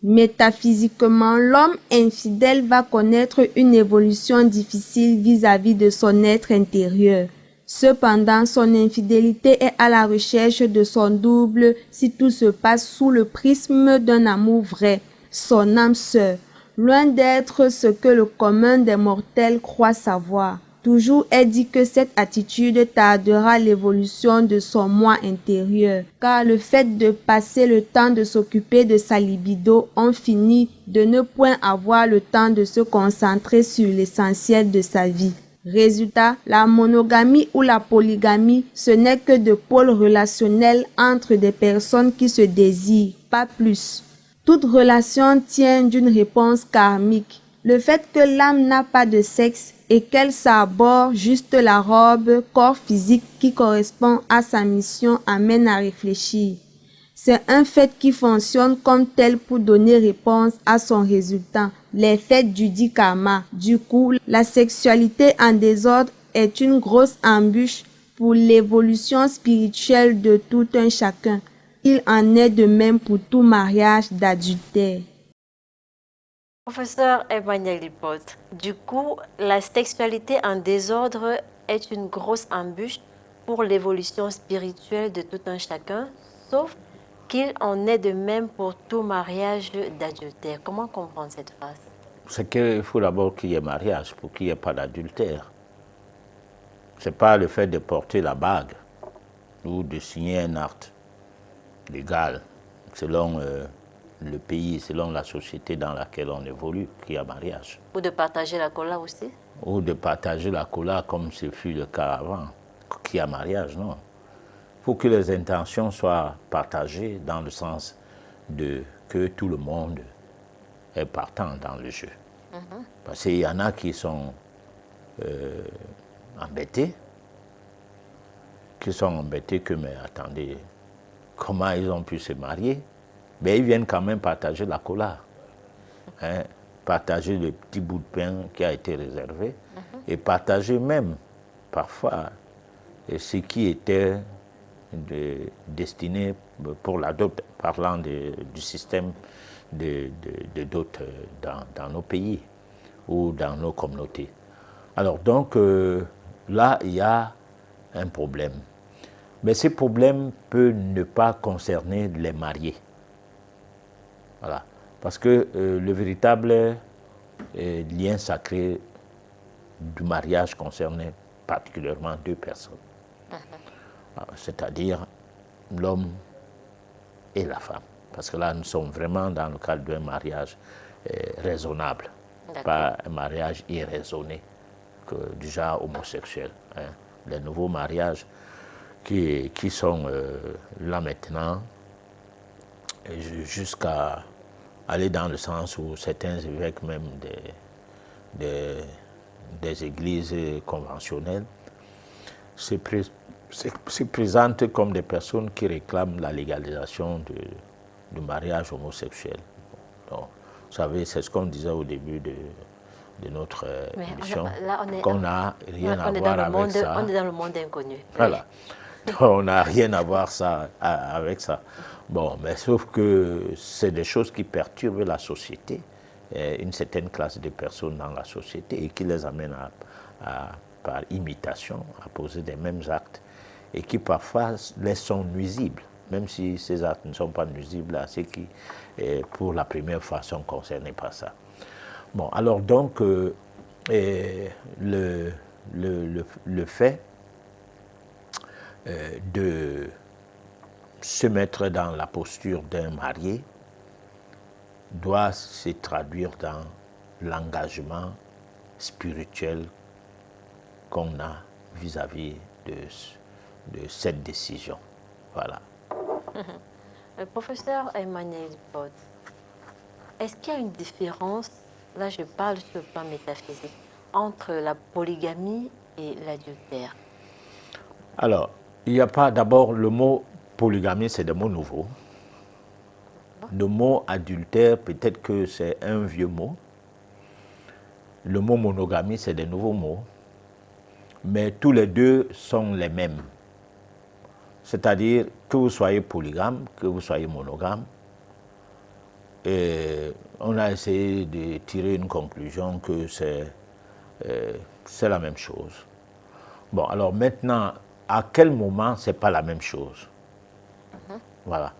Métaphysiquement, l'homme infidèle va connaître une évolution difficile vis-à-vis de son être intérieur. Cependant, son infidélité est à la recherche de son double si tout se passe sous le prisme d'un amour vrai, son âme sœur, loin d'être ce que le commun des mortels croit savoir. Toujours est dit que cette attitude tardera l'évolution de son moi intérieur, car le fait de passer le temps de s'occuper de sa libido, on finit de ne point avoir le temps de se concentrer sur l'essentiel de sa vie. Résultat, la monogamie ou la polygamie, ce n'est que de pôles relationnels entre des personnes qui se désirent, pas plus. Toute relation tient d'une réponse karmique. Le fait que l'âme n'a pas de sexe et qu'elle s'arbore juste la robe, corps physique qui correspond à sa mission amène à réfléchir. C'est un fait qui fonctionne comme tel pour donner réponse à son résultat, les faits du dit karma. Du coup, la sexualité en désordre est une grosse embûche pour l'évolution spirituelle de tout un chacun. Il en est de même pour tout mariage d'adultère. Professeur Emmanuel Lipote, du coup, la sexualité en désordre est une grosse embûche pour l'évolution spirituelle de tout un chacun, sauf qu'il en est de même pour tout mariage d'adultère. Comment comprendre cette phrase? C'est qu'il faut d'abord qu'il y ait mariage pour qu'il n'y ait pas d'adultère. Ce n'est pas le fait de porter la bague ou de signer un acte légal selon le pays, selon la société dans laquelle on évolue, qu'il y a mariage. Ou de partager la cola aussi? Ou de partager la cola comme ce fut le cas avant, qu'il y a mariage, non. Il faut que les intentions soient partagées dans le sens de que tout le monde est partant dans le jeu. Parce qu'il y en a qui sont embêtés, que, mais attendez, comment ils ont pu se marier? Mais ils viennent quand même partager la cola, hein, partager le petit bout de pain qui a été réservé, et partager même, parfois, ce qui était destiné pour la dot, parlant du système de dot dans nos pays ou dans nos communautés. Alors donc, là, il y a un problème. Mais ce problème peut ne pas concerner les mariés. Voilà. Parce que le véritable lien sacré du mariage concernait particulièrement deux personnes. C'est-à-dire l'homme et la femme. Parce que là, nous sommes vraiment dans le cadre d'un mariage raisonnable. pas un mariage irraisonné du genre homosexuel. Hein. Les nouveaux mariages qui sont là maintenant, jusqu'à aller dans le sens où certains évêques même des églises conventionnelles se présentent comme des personnes qui réclament la légalisation du mariage homosexuel. Donc, vous savez, c'est ce qu'on disait au début de notre émission, qu'on n'a rien à voir avec ça. On est dans le monde inconnu. Voilà. On n'a rien à voir avec ça. Bon, mais sauf que c'est des choses qui perturbent la société, une certaine classe de personnes dans la société et qui les amènent par imitation à poser des mêmes actes et qui parfois les sont nuisibles, même si ces actes ne sont pas nuisibles à ceux qui, pour la première fois, sont concernés par ça. Bon, alors donc, le fait de se mettre dans la posture d'un marié doit se traduire dans l'engagement spirituel qu'on a vis-à-vis de cette décision. Voilà. Professeur Emmanuel Pod, est-ce qu'il y a une différence, là je parle sur le plan métaphysique, entre la polygamie et l'adultère? Alors, il n'y a pas, d'abord, le mot polygamie, c'est des mots nouveaux. Le mot adultère, peut-être que c'est un vieux mot. Le mot monogamie, c'est des nouveaux mots. Mais tous les deux sont les mêmes. C'est-à-dire que vous soyez polygame, que vous soyez monogame. Et on a essayé de tirer une conclusion que c'est la même chose. Bon, alors maintenant, à quel moment c'est pas la même chose? Voilà.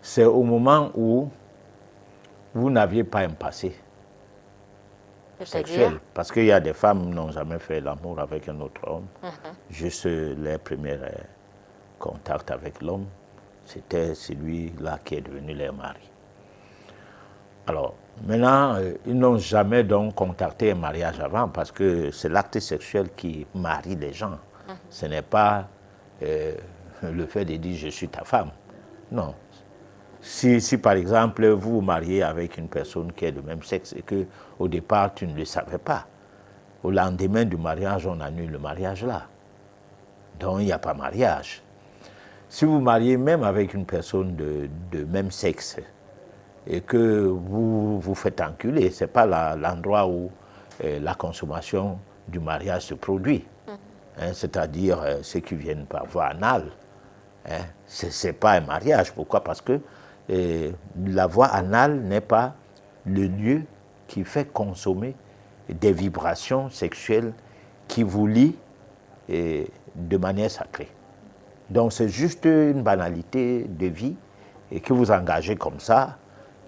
C'est au moment où vous n'aviez pas un passé sexuel. Parce qu'il y a des femmes qui n'ont jamais fait l'amour avec un autre homme. Juste les premiers contacts avec l'homme, c'était celui-là qui est devenu leur mari. Alors, maintenant, ils n'ont jamais donc contacté un mariage avant parce que c'est l'acte sexuel qui marie les gens. Ce n'est pas le fait de dire « je suis ta femme ». Non. Si par exemple vous vous mariez avec une personne qui est de même sexe et qu'au départ tu ne le savais pas, au lendemain du mariage on annule le mariage là. Donc il n'y a pas mariage. Si vous mariez même avec une personne de même sexe et que vous vous faites enculer, ce n'est pas l'endroit où la consommation du mariage se produit. Hein, c'est-à-dire ceux qui viennent par voie anale. Hein, ce n'est pas un mariage. Pourquoi? Parce que la voie anale n'est pas le lieu qui fait consommer des vibrations sexuelles qui vous lient de manière sacrée. Donc c'est juste une banalité de vie et que vous engagez comme ça,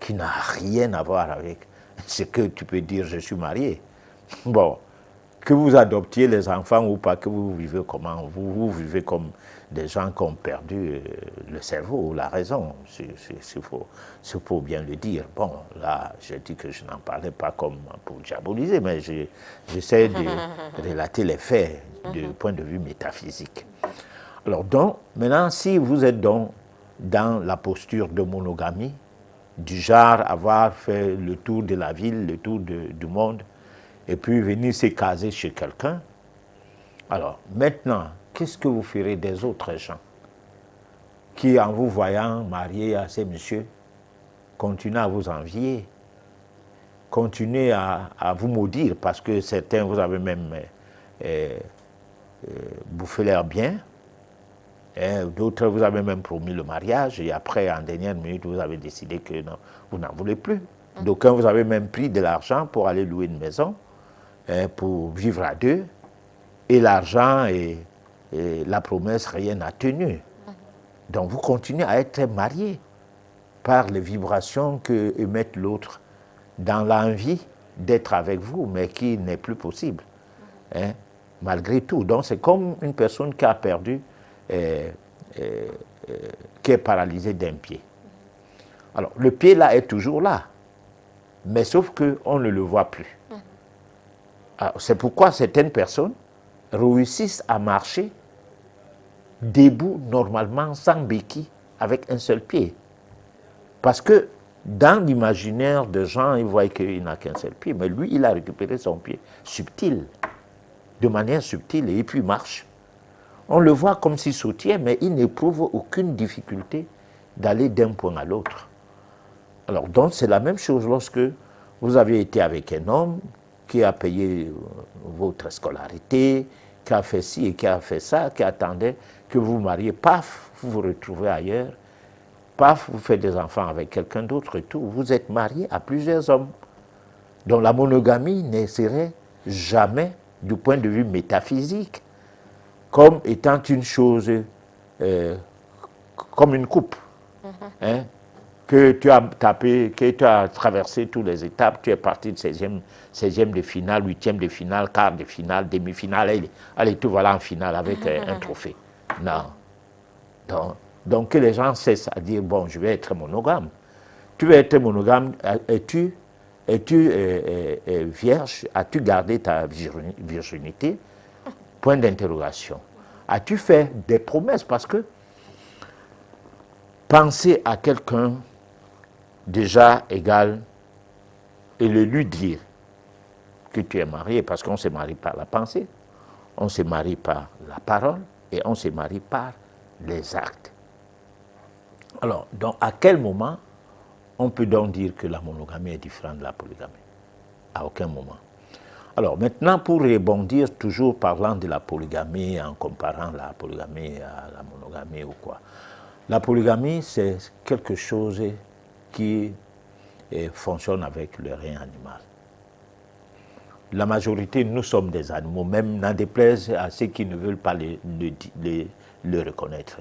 qui n'a rien à voir avec ce que tu peux dire « je suis marié ». Bon, que vous adoptiez les enfants ou pas, que vous vivez comment, vous vivez comme des gens qui ont perdu le cerveau ou la raison, s'il faut bien le dire. Bon, là, je dis que je n'en parlais pas comme pour diaboliser, mais j'essaie de relater les faits du point de vue métaphysique. Alors donc, maintenant, si vous êtes donc dans la posture de monogamie, du genre avoir fait le tour de la ville, le tour du monde, et puis venir se caser chez quelqu'un, alors maintenant, qu'est-ce que vous ferez des autres gens qui, en vous voyant marié à ces messieurs, continuent à vous envier, continuent à vous maudire, parce que certains, vous avez même bouffé leurs biens, d'autres, vous avez même promis le mariage, et après, en dernière minute, vous avez décidé que non, vous n'en voulez plus. D'aucuns, vous avez même pris de l'argent pour aller louer une maison, pour vivre à deux, et l'argent et la promesse, rien n'a tenu. Donc vous continuez à être mariés par les vibrations que émet l'autre dans l'envie d'être avec vous, mais qui n'est plus possible, hein, malgré tout. Donc c'est comme une personne qui a perdu, qui est paralysée d'un pied. Alors le pied là est toujours là, mais sauf qu'on ne le voit plus. C'est pourquoi certaines personnes réussissent à marcher debout normalement sans béquille avec un seul pied. Parce que dans l'imaginaire des gens, ils voient qu'il n'a qu'un seul pied, mais lui, il a récupéré son pied subtil, de manière subtile, et puis il marche. On le voit comme s'il sautait, mais il n'éprouve aucune difficulté d'aller d'un point à l'autre. Alors, donc, c'est la même chose lorsque vous avez été avec un homme qui a payé votre scolarité, qui a fait ci et qui a fait ça, qui attendait que vous vous mariez, paf, vous vous retrouvez ailleurs, paf, vous faites des enfants avec quelqu'un d'autre et tout. Vous êtes marié à plusieurs hommes. Donc la monogamie ne serait jamais, du point de vue métaphysique, comme étant une chose, comme une coupe, hein, que tu as tapé, que tu as traversé toutes les étapes, tu es parti de 16e de finale, 8e de finale, quart de finale, demi-finale, allez, tout voilà en finale avec un trophée. Non. Donc que les gens cessent à dire, bon, je vais être monogame. Tu veux être monogame, es-tu vierge? As-tu gardé ta virginité? Point d'interrogation. As-tu fait des promesses? Parce que penser à quelqu'un déjà égal et le lui dire que tu es marié, parce qu'on se marie par la pensée, on se marie par la parole et on se marie par les actes. Alors, donc, à quel moment on peut donc dire que la monogamie est différente de la polygamie? À aucun moment. Alors, maintenant, pour rebondir, toujours parlant de la polygamie, en comparant la polygamie à la monogamie ou quoi, la polygamie, c'est quelque chose qui fonctionne avec le règne animal. La majorité, nous sommes des animaux, même n'en déplaise à ceux qui ne veulent pas le reconnaître.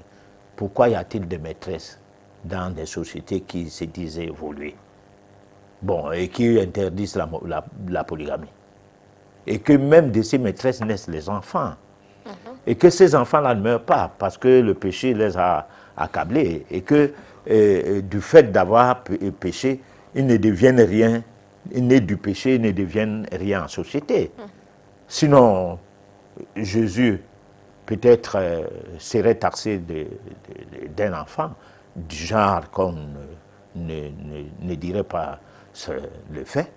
Pourquoi y a-t-il des maîtresses dans des sociétés qui se disent évoluer? Bon, et qui interdisent la polygamie. Et que même de ces maîtresses naissent les enfants. Et que ces enfants-là ne meurent pas parce que le péché les a accablés. Et que du fait d'avoir péché, ils ne deviennent rien, nés du péché, ils ne deviennent rien en société. Sinon, Jésus peut-être serait taxé d'un enfant, du genre qu'on ne dirait pas le fait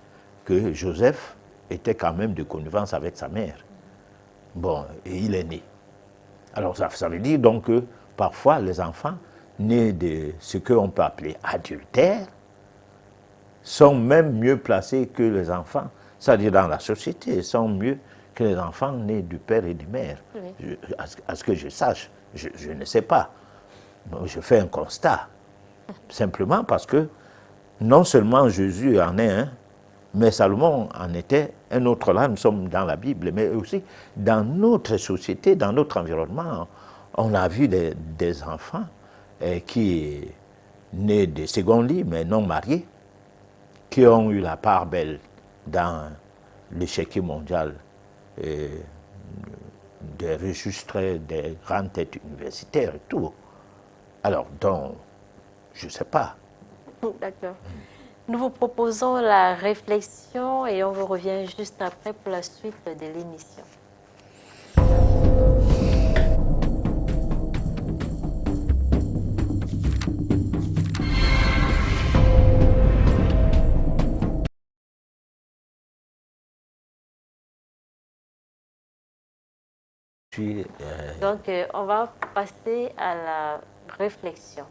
que Joseph était quand même de connivence avec sa mère. Bon, et il est né. Alors ça veut dire donc que parfois les enfants nés de ce qu'on peut appeler adultère sont même mieux placés que les enfants, c'est-à-dire dans la société, sont mieux que les enfants nés du père et du mère. Oui. À ce que je sache, je ne sais pas. Donc, je fais un constat. Simplement parce que non seulement Jésus en est un, mais Salomon en était un autre. Là, nous sommes dans la Bible, mais aussi dans notre société, dans notre environnement, on a vu des enfants qui nés de second lit, mais non mariés, qui ont eu la part belle dans l'échiquier mondial des registres des grandes têtes universitaires et tout. Alors, donc, je ne sais pas. D'accord. Nous vous proposons la réflexion et on vous revient juste après pour la suite de l'émission. Donc, on va passer à la réflexion.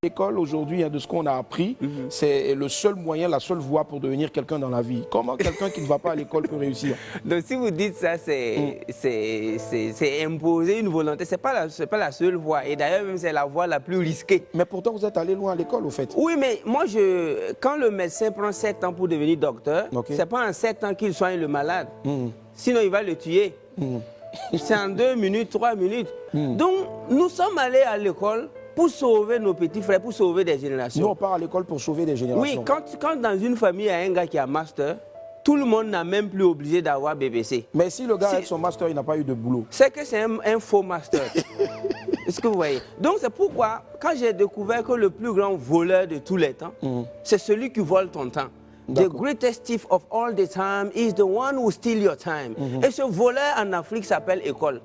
L'école aujourd'hui, de ce qu'on a appris, c'est le seul moyen, la seule voie pour devenir quelqu'un dans la vie. Comment quelqu'un qui ne va pas à l'école peut réussir? Donc si vous dites ça, c'est imposer une volonté. C'est pas la seule voie. Et d'ailleurs, même c'est la voie la plus risquée. Mais pourtant, vous êtes allé loin à l'école, au fait. Oui, mais moi, quand le médecin prend 7 ans pour devenir docteur, c'est pas en 7 ans qu'il soigne le malade. Sinon, il va le tuer. C'est en 2 minutes, 3 minutes. Donc, nous sommes allés à l'école pour sauver nos petits frères, pour sauver des générations. Nous, on part à l'école pour sauver des générations. Oui, quand dans une famille, il y a un gars qui a master, tout le monde n'a même plus obligé d'avoir BBC. Mais si le gars avec son master, il n'a pas eu de boulot. C'est que c'est un faux master. Est-ce que vous voyez? Donc c'est pourquoi, quand j'ai découvert que le plus grand voleur de tous les temps, c'est celui qui vole ton temps. The greatest thief of all the time is the one who steals your time. Et ce voleur en Afrique s'appelle école.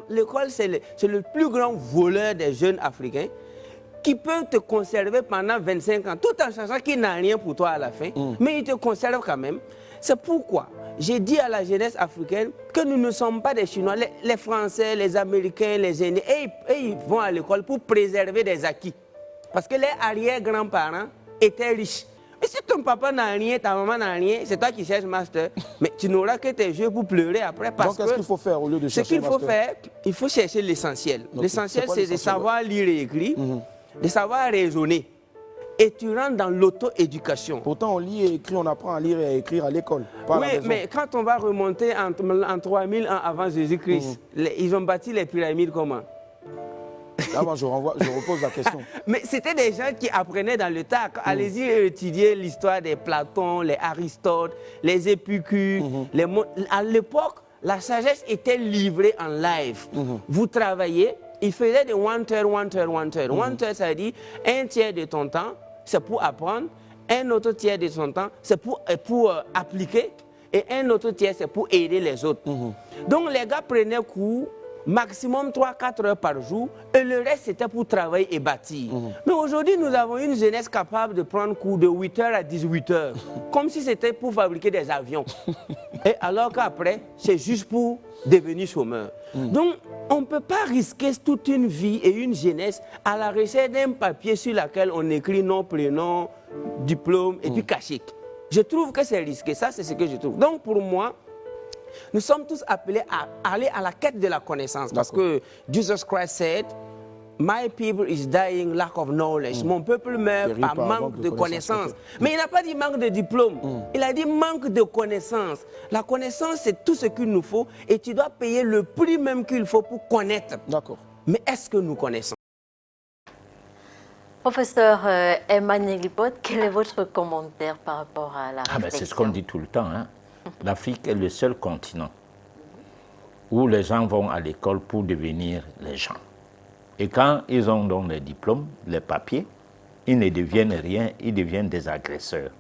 L'école, c'est le plus grand voleur des jeunes Africains qui peut te conserver pendant 25 ans, tout en sachant qu'il n'a rien pour toi à la fin, mais il te conserve quand même. C'est pourquoi j'ai dit à la jeunesse africaine que nous ne sommes pas des Chinois. Les Français, les Américains, les Indiens, ils vont à l'école pour préserver des acquis. Parce que les arrière-grands-parents étaient riches. Mais si ton papa n'a rien, ta maman n'a rien, c'est toi qui cherches master, mais tu n'auras que tes yeux pour pleurer après. Parce donc, qu'est-ce qu'il faut faire au lieu de chercher master? Ce qu'il faut faire, il faut chercher l'essentiel. L'essentiel, c'est de savoir lire et écrire, de savoir raisonner. Et tu rentres dans l'auto-éducation. Pourtant, on lit et écrit, on apprend à lire et à écrire à l'école. Oui, mais quand on va remonter en 3000 ans avant Jésus-Christ, ils ont bâti les pyramides comment? Là, moi, je repose la question. Mais c'était des gens qui apprenaient dans le tas. Allez-y étudier l'histoire des Platon, les Aristote, les Épicures. À l'époque, la sagesse était livrée en live. Vous travaillez, ils faisaient des one third. One third, ça veut dire un tiers de ton temps, c'est pour apprendre. Un autre tiers de son temps, c'est pour appliquer. Et un autre tiers, c'est pour aider les autres. Donc, les gars prenaient cours maximum 3-4 heures par jour, et le reste c'était pour travailler et bâtir. Mais aujourd'hui, nous avons une jeunesse capable de prendre cours de 8 heures à 18 heures, comme si c'était pour fabriquer des avions. Et alors qu'après, c'est juste pour devenir chômeur. Donc, on ne peut pas risquer toute une vie et une jeunesse à la recherche d'un papier sur lequel on écrit nom, prénom, diplôme et puis cachet. Je trouve que c'est risqué, ça c'est ce que je trouve. Donc pour moi, nous sommes tous appelés à aller à la quête de la connaissance. Parce que Jesus Christ said, My people is dying lack of knowledge. Mon peuple meurt par manque de connaissance. Mais il n'a pas dit manque de diplôme. Il a dit manque de connaissance. La connaissance, c'est tout ce qu'il nous faut et tu dois payer le prix même qu'il faut pour connaître. D'accord. Mais est-ce que nous connaissons? Professeur Emmanuel Lipot, quel est votre commentaire par rapport à la réflexion? C'est ce qu'on dit tout le temps. Hein? L'Afrique est le seul continent où les gens vont à l'école pour devenir les gens. Et quand ils ont donc les diplômes, les papiers, ils ne deviennent rien, ils deviennent des agresseurs.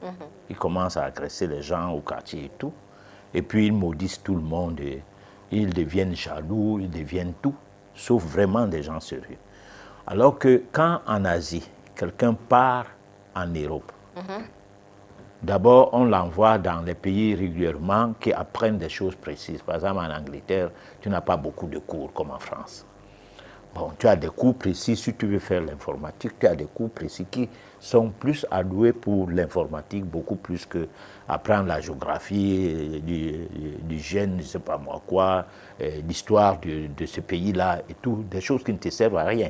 Ils commencent à agresser les gens au quartier et tout. Et puis ils maudissent tout le monde. Et ils deviennent jaloux, ils deviennent tout, sauf vraiment des gens sérieux. Alors que quand en Asie, quelqu'un part en Europe, d'abord, on l'envoie dans les pays régulièrement qui apprennent des choses précises. Par exemple, en Angleterre, tu n'as pas beaucoup de cours comme en France. Bon, tu as des cours précis si tu veux faire l'informatique, tu as des cours précis qui sont plus alloués pour l'informatique, beaucoup plus que apprendre la géographie, du gène, je ne sais pas moi quoi, l'histoire de ce pays-là et tout, des choses qui ne te servent à rien.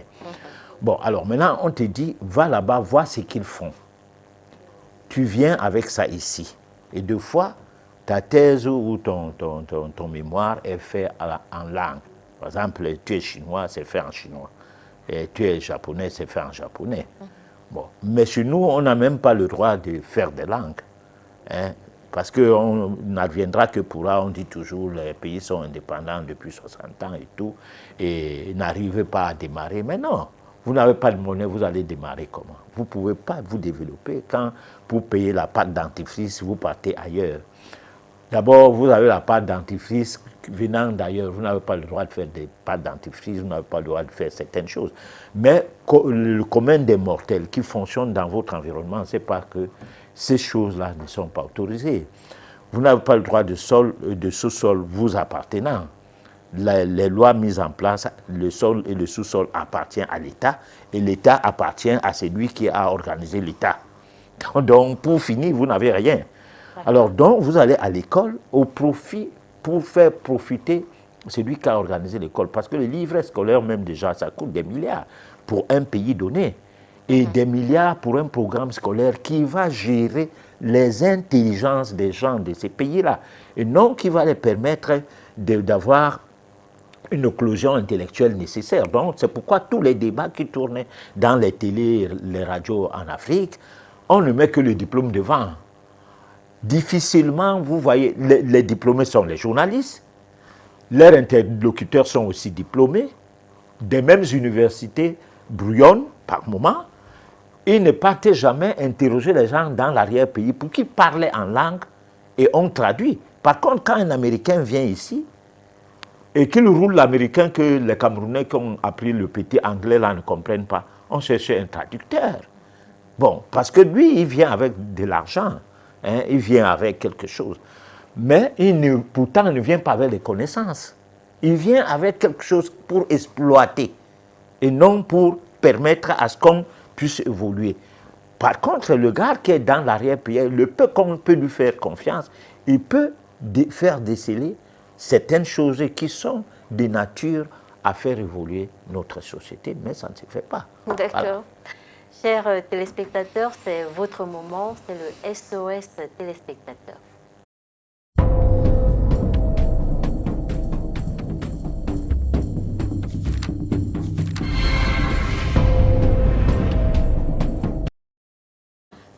Bon, alors maintenant, on te dit, va là-bas, vois ce qu'ils font. Tu viens avec ça ici. Et deux fois, ta thèse ou ton mémoire est fait en langue. Par exemple, tu es chinois, c'est fait en chinois. Et tu es japonais, c'est fait en japonais. Bon. Mais chez nous, on n'a même pas le droit de faire des langues. Hein, parce qu'on n'adviendra que pour là, on dit toujours les pays sont indépendants depuis 60 ans et tout, et n'arrivent pas à démarrer. Mais non, vous n'avez pas de monnaie, vous allez démarrer comment? Vous ne pouvez pas vous développer quand vous payez la pâte dentifrice, vous partez ailleurs. D'abord, vous avez la pâte dentifrice venant d'ailleurs. Vous n'avez pas le droit de faire des pâtes dentifrice, vous n'avez pas le droit de faire certaines choses. Mais le commun des mortels qui fonctionne dans votre environnement, c'est pas que ces choses-là ne sont pas autorisées. Vous n'avez pas le droit de sous-sol vous appartenant. Les lois mises en place, le sol et le sous-sol appartiennent à l'État et l'État appartient à celui qui a organisé l'État. Donc, pour finir, vous n'avez rien. Alors, donc, vous allez à l'école au profit, pour faire profiter celui qui a organisé l'école. Parce que les livrets scolaires, même déjà, ça coûte des milliards pour un pays donné. Et des milliards pour un programme scolaire qui va gérer les intelligences des gens de ces pays-là. Et non qui va les permettre d'avoir une occlusion intellectuelle nécessaire. Donc, c'est pourquoi tous les débats qui tournaient dans les télés, les radios en Afrique, on ne met que le diplôme devant. difficilement, vous voyez, les diplômés sont les journalistes, leurs interlocuteurs sont aussi diplômés, des mêmes universités brouillonnent par moments. Ils ne partaient jamais interroger les gens dans l'arrière-pays pour qu'ils parlaient en langue et on traduit. Par contre, quand un Américain vient ici et qu'il roule l'américain que les Camerounais qui ont appris le petit anglais là ne comprennent pas, on cherchait un traducteur. Bon, parce que lui, il vient avec de l'argent, hein, il vient avec quelque chose. Mais pourtant, il ne vient pas avec les connaissances. Il vient avec quelque chose pour exploiter et non pour permettre à ce qu'on puisse évoluer. Par contre, le gars qui est dans l'arrière-pays, le peu qu'on peut lui faire confiance, il peut faire déceler certaines choses qui sont de nature à faire évoluer notre société, mais ça ne se fait pas. D'accord. Voilà. Chers téléspectateurs, c'est votre moment, c'est le SOS téléspectateur.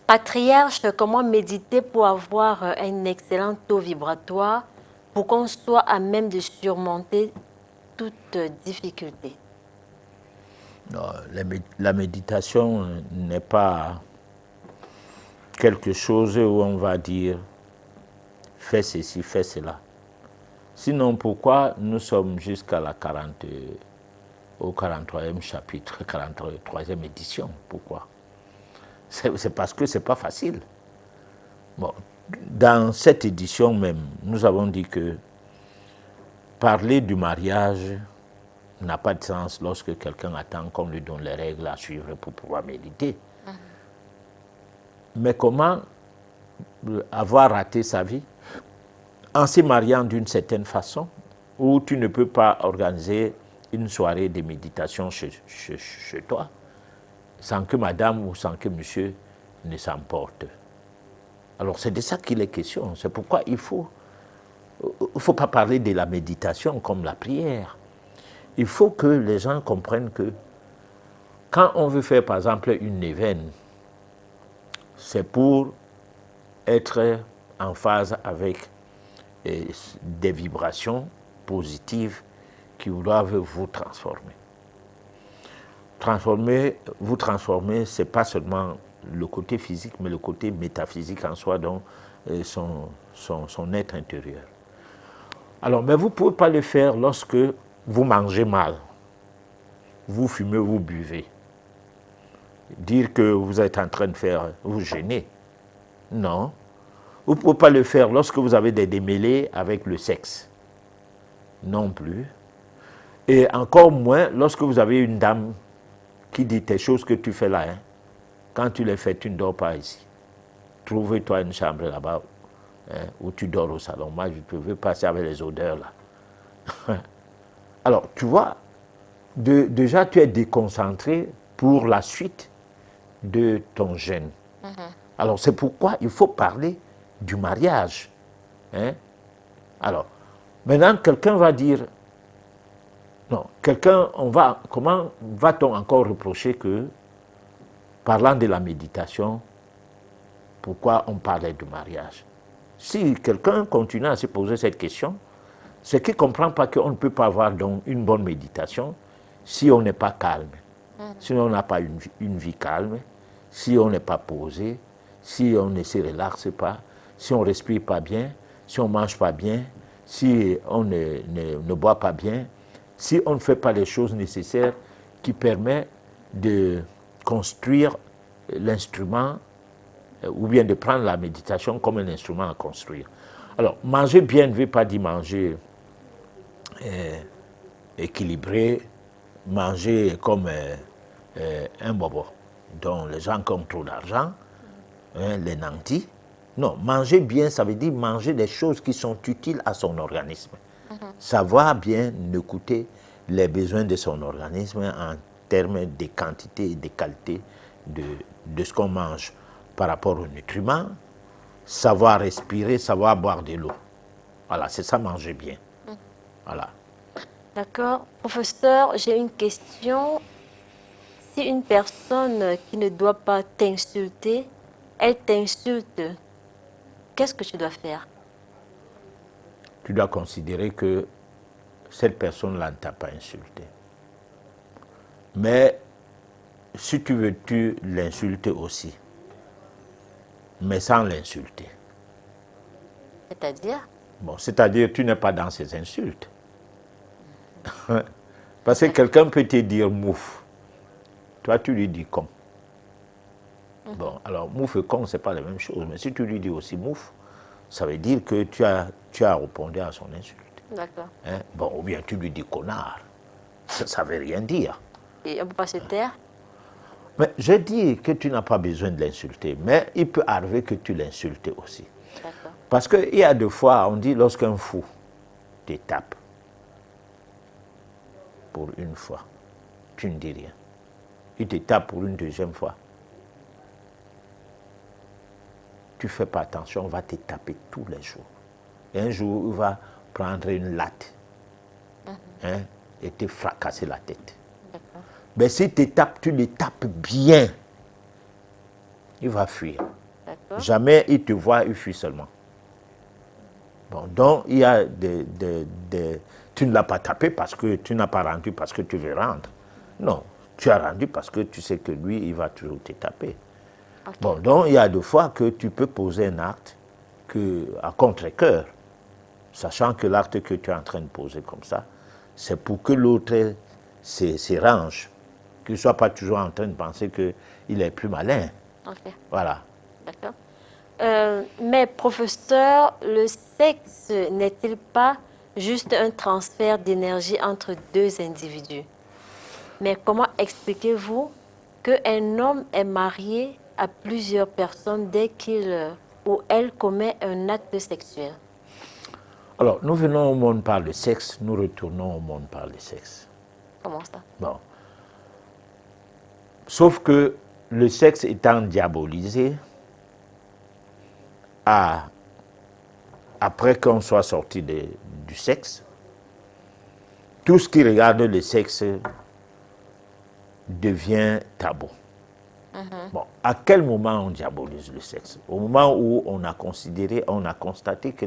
Patriarche, comment méditer pour avoir un excellent taux vibratoire pour qu'on soit à même de surmonter toute difficulté? Non, la méditation n'est pas quelque chose où on va dire fais ceci, fais cela. Sinon, pourquoi nous sommes jusqu'à au 43e chapitre, 43e édition? Pourquoi? C'est parce que ce n'est pas facile. Bon, dans cette édition même, nous avons dit que parler du mariage n'a pas de sens lorsque quelqu'un attend qu'on lui donne les règles à suivre pour pouvoir méditer. Mais comment avoir raté sa vie en se mariant d'une certaine façon où tu ne peux pas organiser une soirée de méditation chez toi sans que madame ou sans que monsieur ne s'emporte. Alors c'est de ça qu'il est question. C'est pourquoi il ne faut pas parler de la méditation comme la prière. Il faut que les gens comprennent que quand on veut faire par exemple une neuvaine, c'est pour être en phase avec des vibrations positives qui doivent vous transformer. Vous transformer, ce n'est pas seulement le côté physique, mais le côté métaphysique en soi, donc son être intérieur. Alors, mais vous ne pouvez pas le faire lorsque vous mangez mal, vous fumez, vous buvez. Dire que vous êtes en train de vous gêner. Non. Vous ne pouvez pas le faire lorsque vous avez des démêlés avec le sexe. Non plus. Et encore moins lorsque vous avez une dame qui dit tes choses que tu fais là. Hein. Quand tu les fais, tu ne dors pas ici. Trouve-toi une chambre là-bas hein, où tu dors au salon. Moi, je peux passer avec les odeurs là. Alors, tu vois, déjà tu es déconcentré pour la suite de ton jeûne. Alors, c'est pourquoi il faut parler du mariage. Hein? Alors, maintenant, quelqu'un va dire, non, comment va-t-on encore reprocher que, parlant de la méditation, pourquoi on parlait du mariage? Si quelqu'un continue à se poser cette question, c'est qu'il ne comprend pas qu'on ne peut pas avoir donc une bonne méditation si on n'est pas calme, si on n'a pas une vie calme, si on n'est pas posé, si on ne se relaxe pas, si on ne respire pas bien, si on ne mange pas bien, si on ne boit pas bien, si on ne fait pas les choses nécessaires qui permettent de construire l'instrument ou bien de prendre la méditation comme un instrument à construire. Alors, manger bien ne veut pas dire manger équilibré, manger comme un bobo, dont les gens qui ont trop d'argent, hein, les nantis. Non, manger bien, ça veut dire manger des choses qui sont utiles à son organisme. Savoir bien écouter les besoins de son organisme en termes de quantité et de qualité de ce qu'on mange par rapport aux nutriments, savoir respirer, savoir boire de l'eau. Voilà, c'est ça manger bien. Voilà. D'accord. Professeur, j'ai une question. Si une personne qui ne doit pas t'insulter, elle t'insulte, qu'est-ce que tu dois faire? Tu dois considérer que cette personne-là ne t'a pas insulté. Mais si tu veux, tu l'insultes aussi, mais sans l'insulter. C'est-à-dire? Bon, c'est-à-dire tu n'es pas dans ces insultes. Parce que quelqu'un peut te dire mouf. Toi, tu lui dis con. Bon, alors mouf et con, ce n'est pas la même chose. Mais si tu lui dis aussi mouf, ça veut dire que tu as répondu à son insulte. D'accord. Hein? Bon, ou bien tu lui dis connard. Ça ne veut rien dire. Et on ne peut pas se taire? Mais je dis que tu n'as pas besoin de l'insulter, mais il peut arriver que tu l'insultes aussi. D'accord. Parce qu'il y a des fois, on dit, lorsqu'un fou te tape pour une fois, tu ne dis rien. Il te tape pour une deuxième fois. Tu ne fais pas attention, on va te taper tous les jours. Et un jour, il va prendre une latte hein, et te fracasser la tête. Mais s'il te tape, tu le tapes bien. Il va fuir. Jamais il te voit, il fuit seulement. Bon, donc, il y a tu ne l'as pas tapé parce que tu n'as pas rendu parce que tu veux rendre. Non, tu as rendu parce que tu sais que lui, il va toujours te taper. Okay. Bon, donc, il y a des fois que tu peux poser un acte à contre-cœur, sachant que l'acte que tu es en train de poser comme ça, c'est pour que l'autre se range, qu'il ne soit pas toujours en train de penser qu'il est plus malin. Okay. Voilà. D'accord. Mais professeur, le sexe n'est-il pas juste un transfert d'énergie entre deux individus? Mais comment expliquez-vous qu'un homme est marié à plusieurs personnes dès qu'il ou elle commet un acte sexuel? Alors, nous venons au monde par le sexe, nous retournons au monde par le sexe. Comment ça? Bon. Sauf que le sexe étant diabolisé, après qu'on soit sorti du sexe, tout ce qui regarde le sexe devient tabou. Bon, à quel moment on diabolise le sexe? Au moment où on a constaté que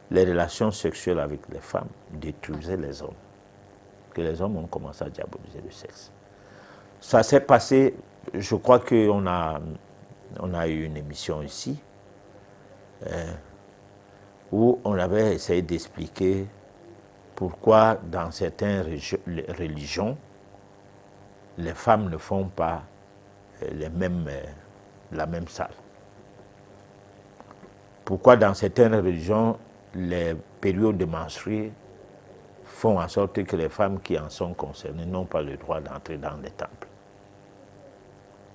les relations sexuelles avec les femmes détruisaient les hommes. Que les hommes ont commencé à diaboliser le sexe. Ça s'est passé, je crois qu'on a eu une émission ici, où on avait essayé d'expliquer pourquoi dans certaines religions, les femmes ne font pas la même salle. Pourquoi dans certaines religions, les périodes de menstrues font en sorte que les femmes qui en sont concernées n'ont pas le droit d'entrer dans les temples.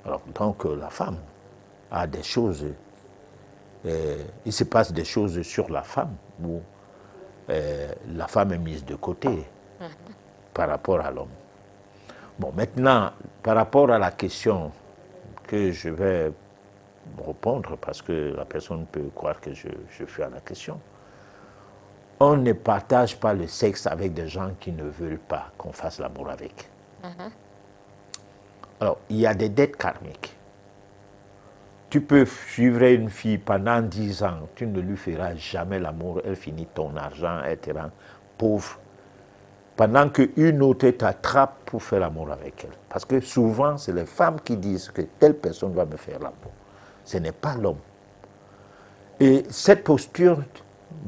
Alors, donc, la femme a des choses, il se passe des choses sur la femme où la femme est mise de côté par rapport à l'homme. Bon, maintenant, par rapport à la question que je vais répondre, parce que la personne peut croire que je fais à la question, on ne partage pas le sexe avec des gens qui ne veulent pas qu'on fasse l'amour avec. Alors, il y a des dettes karmiques. Tu peux suivre une fille pendant 10 ans, tu ne lui feras jamais l'amour, elle finit ton argent, elle te rend pauvre, pendant qu'une autre t'attrape pour faire l'amour avec elle. Parce que souvent, c'est les femmes qui disent que telle personne va me faire l'amour. Ce n'est pas l'homme. Et cette posture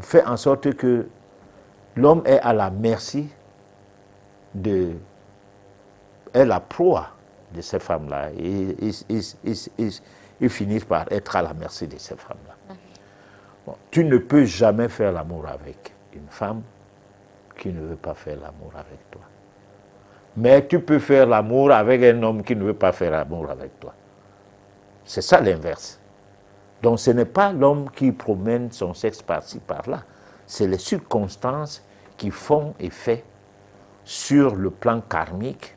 fait en sorte que l'homme est à la merci est la proie de ces femmes-là. Et ils finissent par être à la merci de ces femmes-là. Bon, tu ne peux jamais faire l'amour avec une femme qui ne veut pas faire l'amour avec toi. Mais tu peux faire l'amour avec un homme qui ne veut pas faire l'amour avec toi. C'est ça l'inverse. Donc ce n'est pas l'homme qui promène son sexe par-ci, par-là. C'est les circonstances qui font effet sur le plan karmique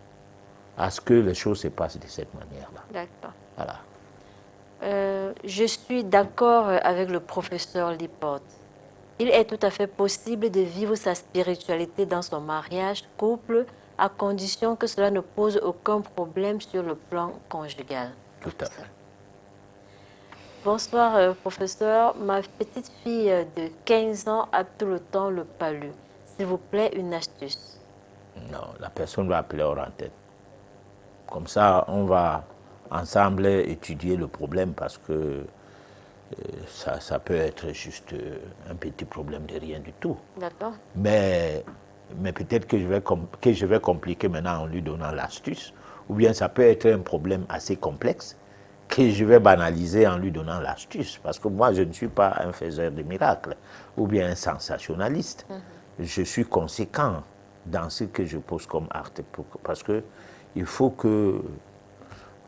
à ce que les choses se passent de cette manière-là. D'accord. Voilà. Je suis d'accord avec le professeur Lippert. Il est tout à fait possible de vivre sa spiritualité dans son mariage, couple, à condition que cela ne pose aucun problème sur le plan conjugal. Tout à fait. Bonsoir, professeur. Ma petite fille de 15 ans a tout le temps le palu. S'il vous plaît, une astuce. Non, la personne va appeler hors antenne. Comme ça, on va ensemble étudier le problème parce que ça peut être juste un petit problème de rien du tout. D'accord. Mais peut-être que je vais compliquer maintenant en lui donnant l'astuce. Ou bien ça peut être un problème assez complexe que je vais banaliser en lui donnant l'astuce. Parce que moi, je ne suis pas un faiseur de miracles ou bien un sensationnaliste. Je suis conséquent dans ce que je pose comme acte. Parce que il faut que,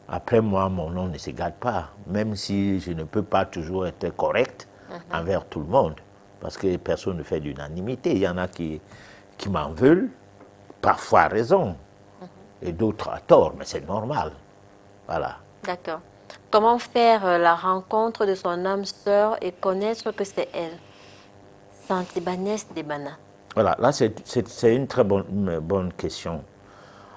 après moi, mon nom ne se gâte pas. Même si je ne peux pas toujours être correct envers tout le monde. Parce que personne ne fait d'unanimité. Il y en a qui m'en veulent, parfois à raison, et d'autres à tort, mais c'est normal. Voilà. D'accord. Comment faire la rencontre de son âme sœur et connaître que c'est elle? Santibanès Debana. Voilà, là c'est une très bonne question.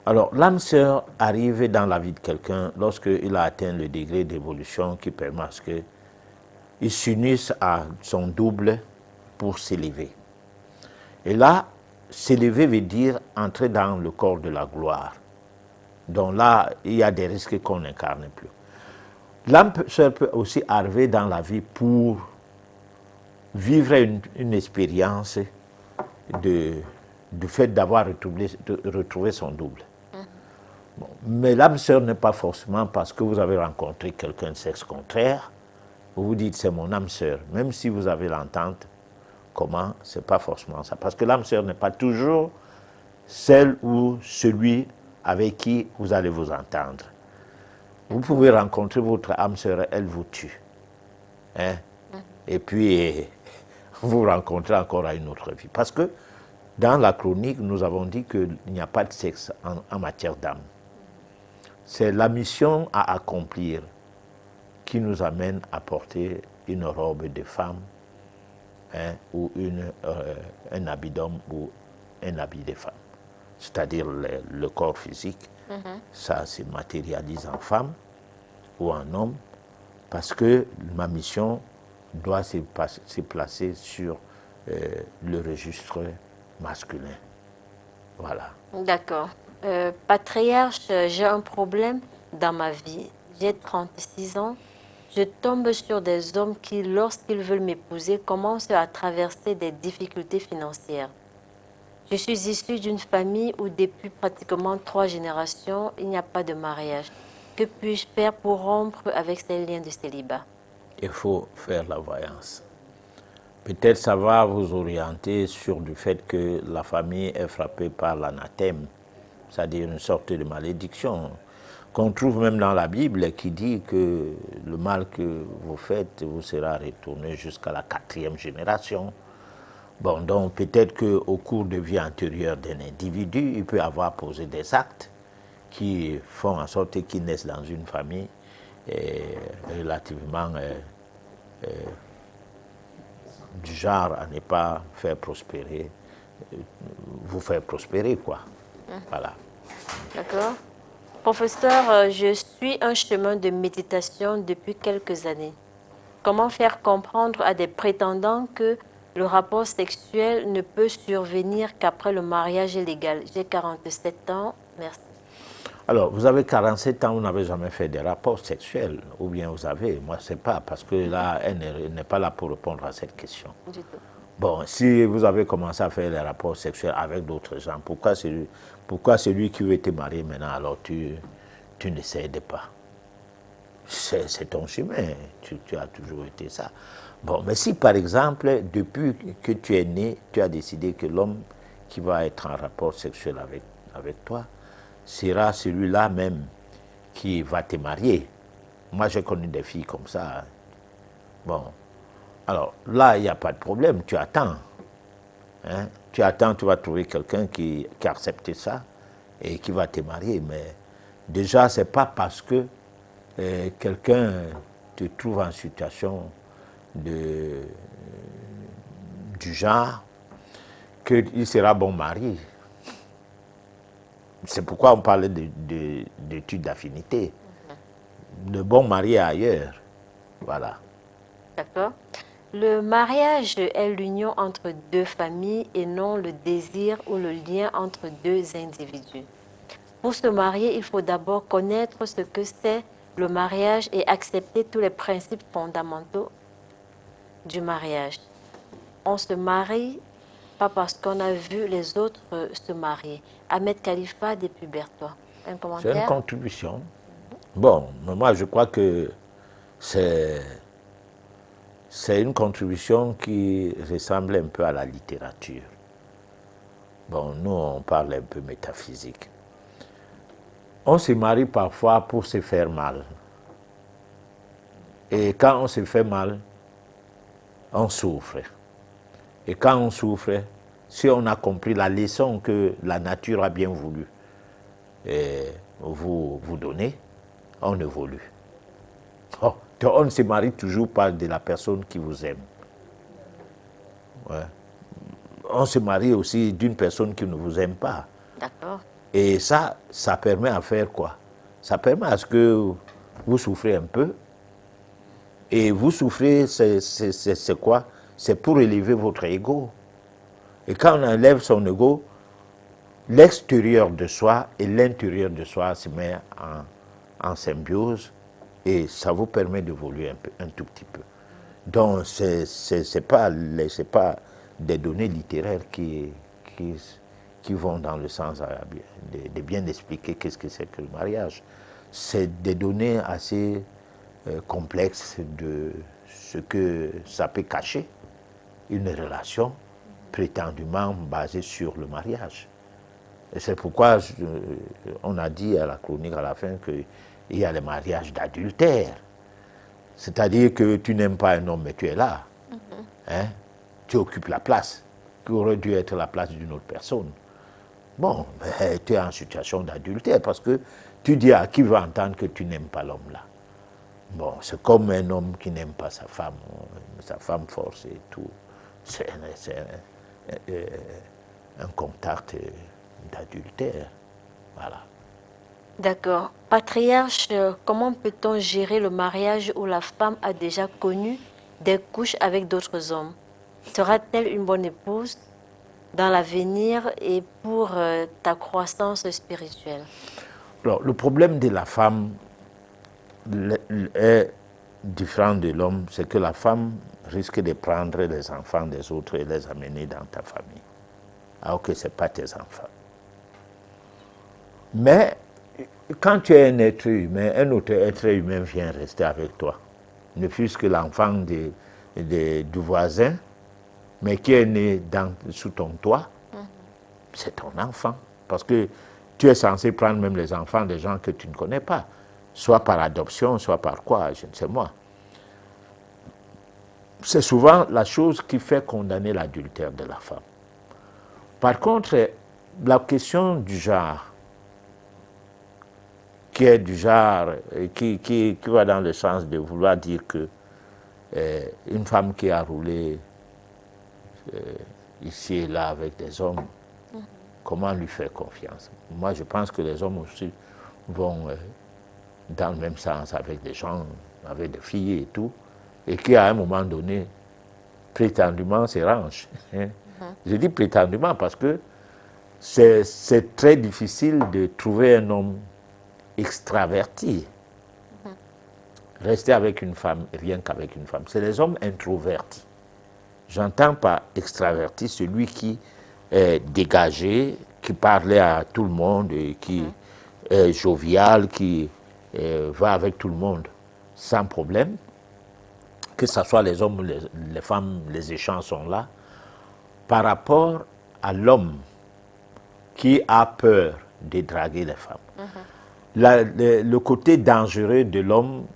Alors, l'âme sœur arrive dans la vie de quelqu'un lorsqu'il a atteint le degré d'évolution qui permet à ce qu'il s'unisse à son double pour s'élever. Et là, s'élever veut dire entrer dans le corps de la gloire. Donc là, il y a des risques qu'on n'incarne plus. L'âme sœur peut aussi arriver dans la vie pour vivre une expérience du fait d'avoir retrouvé son double. Bon, mais l'âme sœur n'est pas forcément parce que vous avez rencontré quelqu'un de sexe contraire, vous vous dites c'est mon âme sœur, même si vous avez l'entente. Comment? C'est pas forcément ça. Parce que l'âme sœur n'est pas toujours celle ou celui avec qui vous allez vous entendre. Vous pouvez rencontrer votre âme sœur, elle vous tue. Hein? Et puis, vous rencontrez encore à une autre vie. Parce que dans la chronique, nous avons dit qu'il n'y a pas de sexe en matière d'âme. C'est la mission à accomplir qui nous amène à porter une robe de femme, hein, ou un habit d'homme ou un habit de femme. C'est-à-dire le corps physique, ça se matérialise en femme ou en homme, parce que ma mission doit se placer sur le registre masculin. Voilà. D'accord. Patriarche, j'ai un problème dans ma vie. J'ai 36 ans. Je tombe sur des hommes qui, lorsqu'ils veulent m'épouser, commencent à traverser des difficultés financières. Je suis issue d'une famille où depuis pratiquement 3 générations, il n'y a pas de mariage. Que puis-je faire pour rompre avec ces liens de célibat? Il faut faire la voyance. Peut-être ça va vous orienter sur le fait que la famille est frappée par l'anathème, c'est-à-dire une sorte de malédiction, qu'on trouve même dans la Bible, qui dit que le mal que vous faites vous sera retourné jusqu'à la 4e génération. Bon, donc peut-être qu'au cours de vie antérieure d'un individu, il peut avoir posé des actes qui font en sorte qu'il naisse dans une famille relativement du genre à ne pas faire prospérer, vous faire prospérer, quoi. Voilà. D'accord. Professeur, je suis un chemin de méditation depuis quelques années. Comment faire comprendre à des prétendants que le rapport sexuel ne peut survenir qu'après le mariage légal? J'ai 47 ans, merci. Alors, vous avez 47 ans, vous n'avez jamais fait de rapports sexuels, ou bien vous avez, moi je ne sais pas, parce que là, elle n'est pas là pour répondre à cette question. Du tout. Bon, si vous avez commencé à faire des rapports sexuels avec d'autres gens, pourquoi celui qui veut te marier maintenant, alors tu n'essayes pas? C'est ton chemin, tu as toujours été ça. Bon, mais si par exemple, depuis que tu es né, tu as décidé que l'homme qui va être en rapport sexuel avec toi sera celui-là même qui va te marier. Moi, j'ai connu des filles comme ça. Bon, alors là, il n'y a pas de problème, tu attends. Hein? Tu attends, tu vas trouver quelqu'un qui accepte ça et qui va te marier. Mais déjà, ce n'est pas parce que quelqu'un te trouve en situation du genre qu'il sera bon mari. C'est pourquoi on parlait d'études d'affinité. Le bon mari est ailleurs. Voilà. D'accord. Le mariage est l'union entre deux familles et non le désir ou le lien entre deux individus. Pour se marier, il faut d'abord connaître ce que c'est le mariage et accepter tous les principes fondamentaux du mariage. On se marie pas parce qu'on a vu les autres se marier. Ahmed Khalifa depuis Bertois. Un C'est commentaire? une contribution. Bon, moi je crois que c'est une contribution qui ressemble un peu à la littérature. Bon, nous on parle un peu métaphysique. On se marie parfois pour se faire mal. Et quand on se fait mal, on souffre. Et quand on souffre, si on a compris la leçon que la nature a bien voulu vous donner, on évolue. Oh, on ne se marie toujours pas de la personne qui vous aime. Ouais. On se marie aussi d'une personne qui ne vous aime pas. D'accord. Et ça permet à faire quoi? Ça permet à ce que vous souffrez un peu. Et vous souffrez, c'est quoi? C'est pour élever votre ego. Et quand on enlève son ego, l'extérieur de soi et l'intérieur de soi se met en symbiose et ça vous permet d'évoluer un tout petit peu. Donc, c'est pas des données littéraires qui vont dans le sens de bien expliquer qu'est-ce que c'est que le mariage. C'est des données assez complexes de ce que ça peut cacher, une relation prétendument basée sur le mariage. Et c'est pourquoi on a dit à la chronique à la fin qu'il y a le mariage d'adultère. C'est-à-dire que tu n'aimes pas un homme, mais tu es là. Hein? Tu occupes la place, qui aurait dû être la place d'une autre personne. Bon, ben, tu es en situation d'adultère parce que tu dis à qui va entendre que tu n'aimes pas l'homme là. Bon, c'est comme un homme qui n'aime pas sa femme force et tout. C'est un contact d'adultère. Voilà. D'accord. Patriarche, comment peut-on gérer le mariage où la femme a déjà connu des couches avec d'autres hommes? Sera-t-elle une bonne épouse dans l'avenir et pour ta croissance spirituelle? Alors, le problème de la femme est différent de l'homme, c'est que la femme risque de prendre les enfants des autres et les amener dans ta famille, alors que ce n'est pas tes enfants. Mais quand tu es un être humain, un autre être humain vient rester avec toi, ne fût-ce que l'enfant du voisin, mais qui est né sous ton toit, c'est ton enfant. Parce que tu es censé prendre même les enfants des gens que tu ne connais pas, soit par adoption, soit par quoi, je ne sais moi. C'est souvent la chose qui fait condamner l'adultère de la femme. Par contre, la question du genre, qui est du genre, qui va dans le sens de vouloir dire que une femme qui a roulé ici et là avec des hommes, comment lui faire confiance? Moi, je pense que les hommes aussi vont dans le même sens avec des gens, avec des filles et tout, et qui, à un moment donné, prétendument, se rangent. Hein. Je dis prétendument parce que c'est très difficile de trouver un homme extraverti. Rester avec une femme, rien qu'avec une femme. C'est les hommes introvertis. J'entends par extraverti celui qui est dégagé, qui parle à tout le monde, et qui est jovial, qui va avec tout le monde sans problème. Que ce soit les hommes ou les femmes, les échanges sont là. Par rapport à l'homme qui a peur de draguer les femmes. Le côté dangereux de l'homme,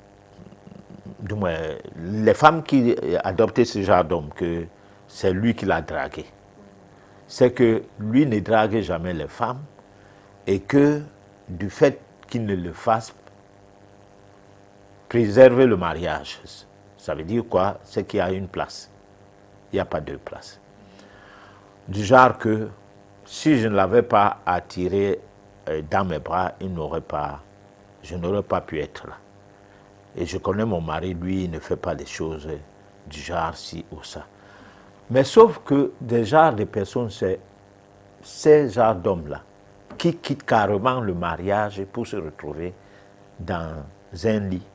du moins, les femmes qui adoptent ce genre d'homme, que c'est lui qui l'a dragué, c'est que lui ne drague jamais les femmes et que du fait qu'il ne le fasse, préserver le mariage. Ça veut dire quoi? C'est qu'il y a une place. Il n'y a pas deux places. Du genre que si je ne l'avais pas attiré dans mes bras, je n'aurais pas pu être là. Et je connais mon mari, lui, il ne fait pas des choses du genre ci ou ça. Mais sauf que des genres de personnes, c'est ces genres d'hommes-là, qui quittent carrément le mariage pour se retrouver dans un lit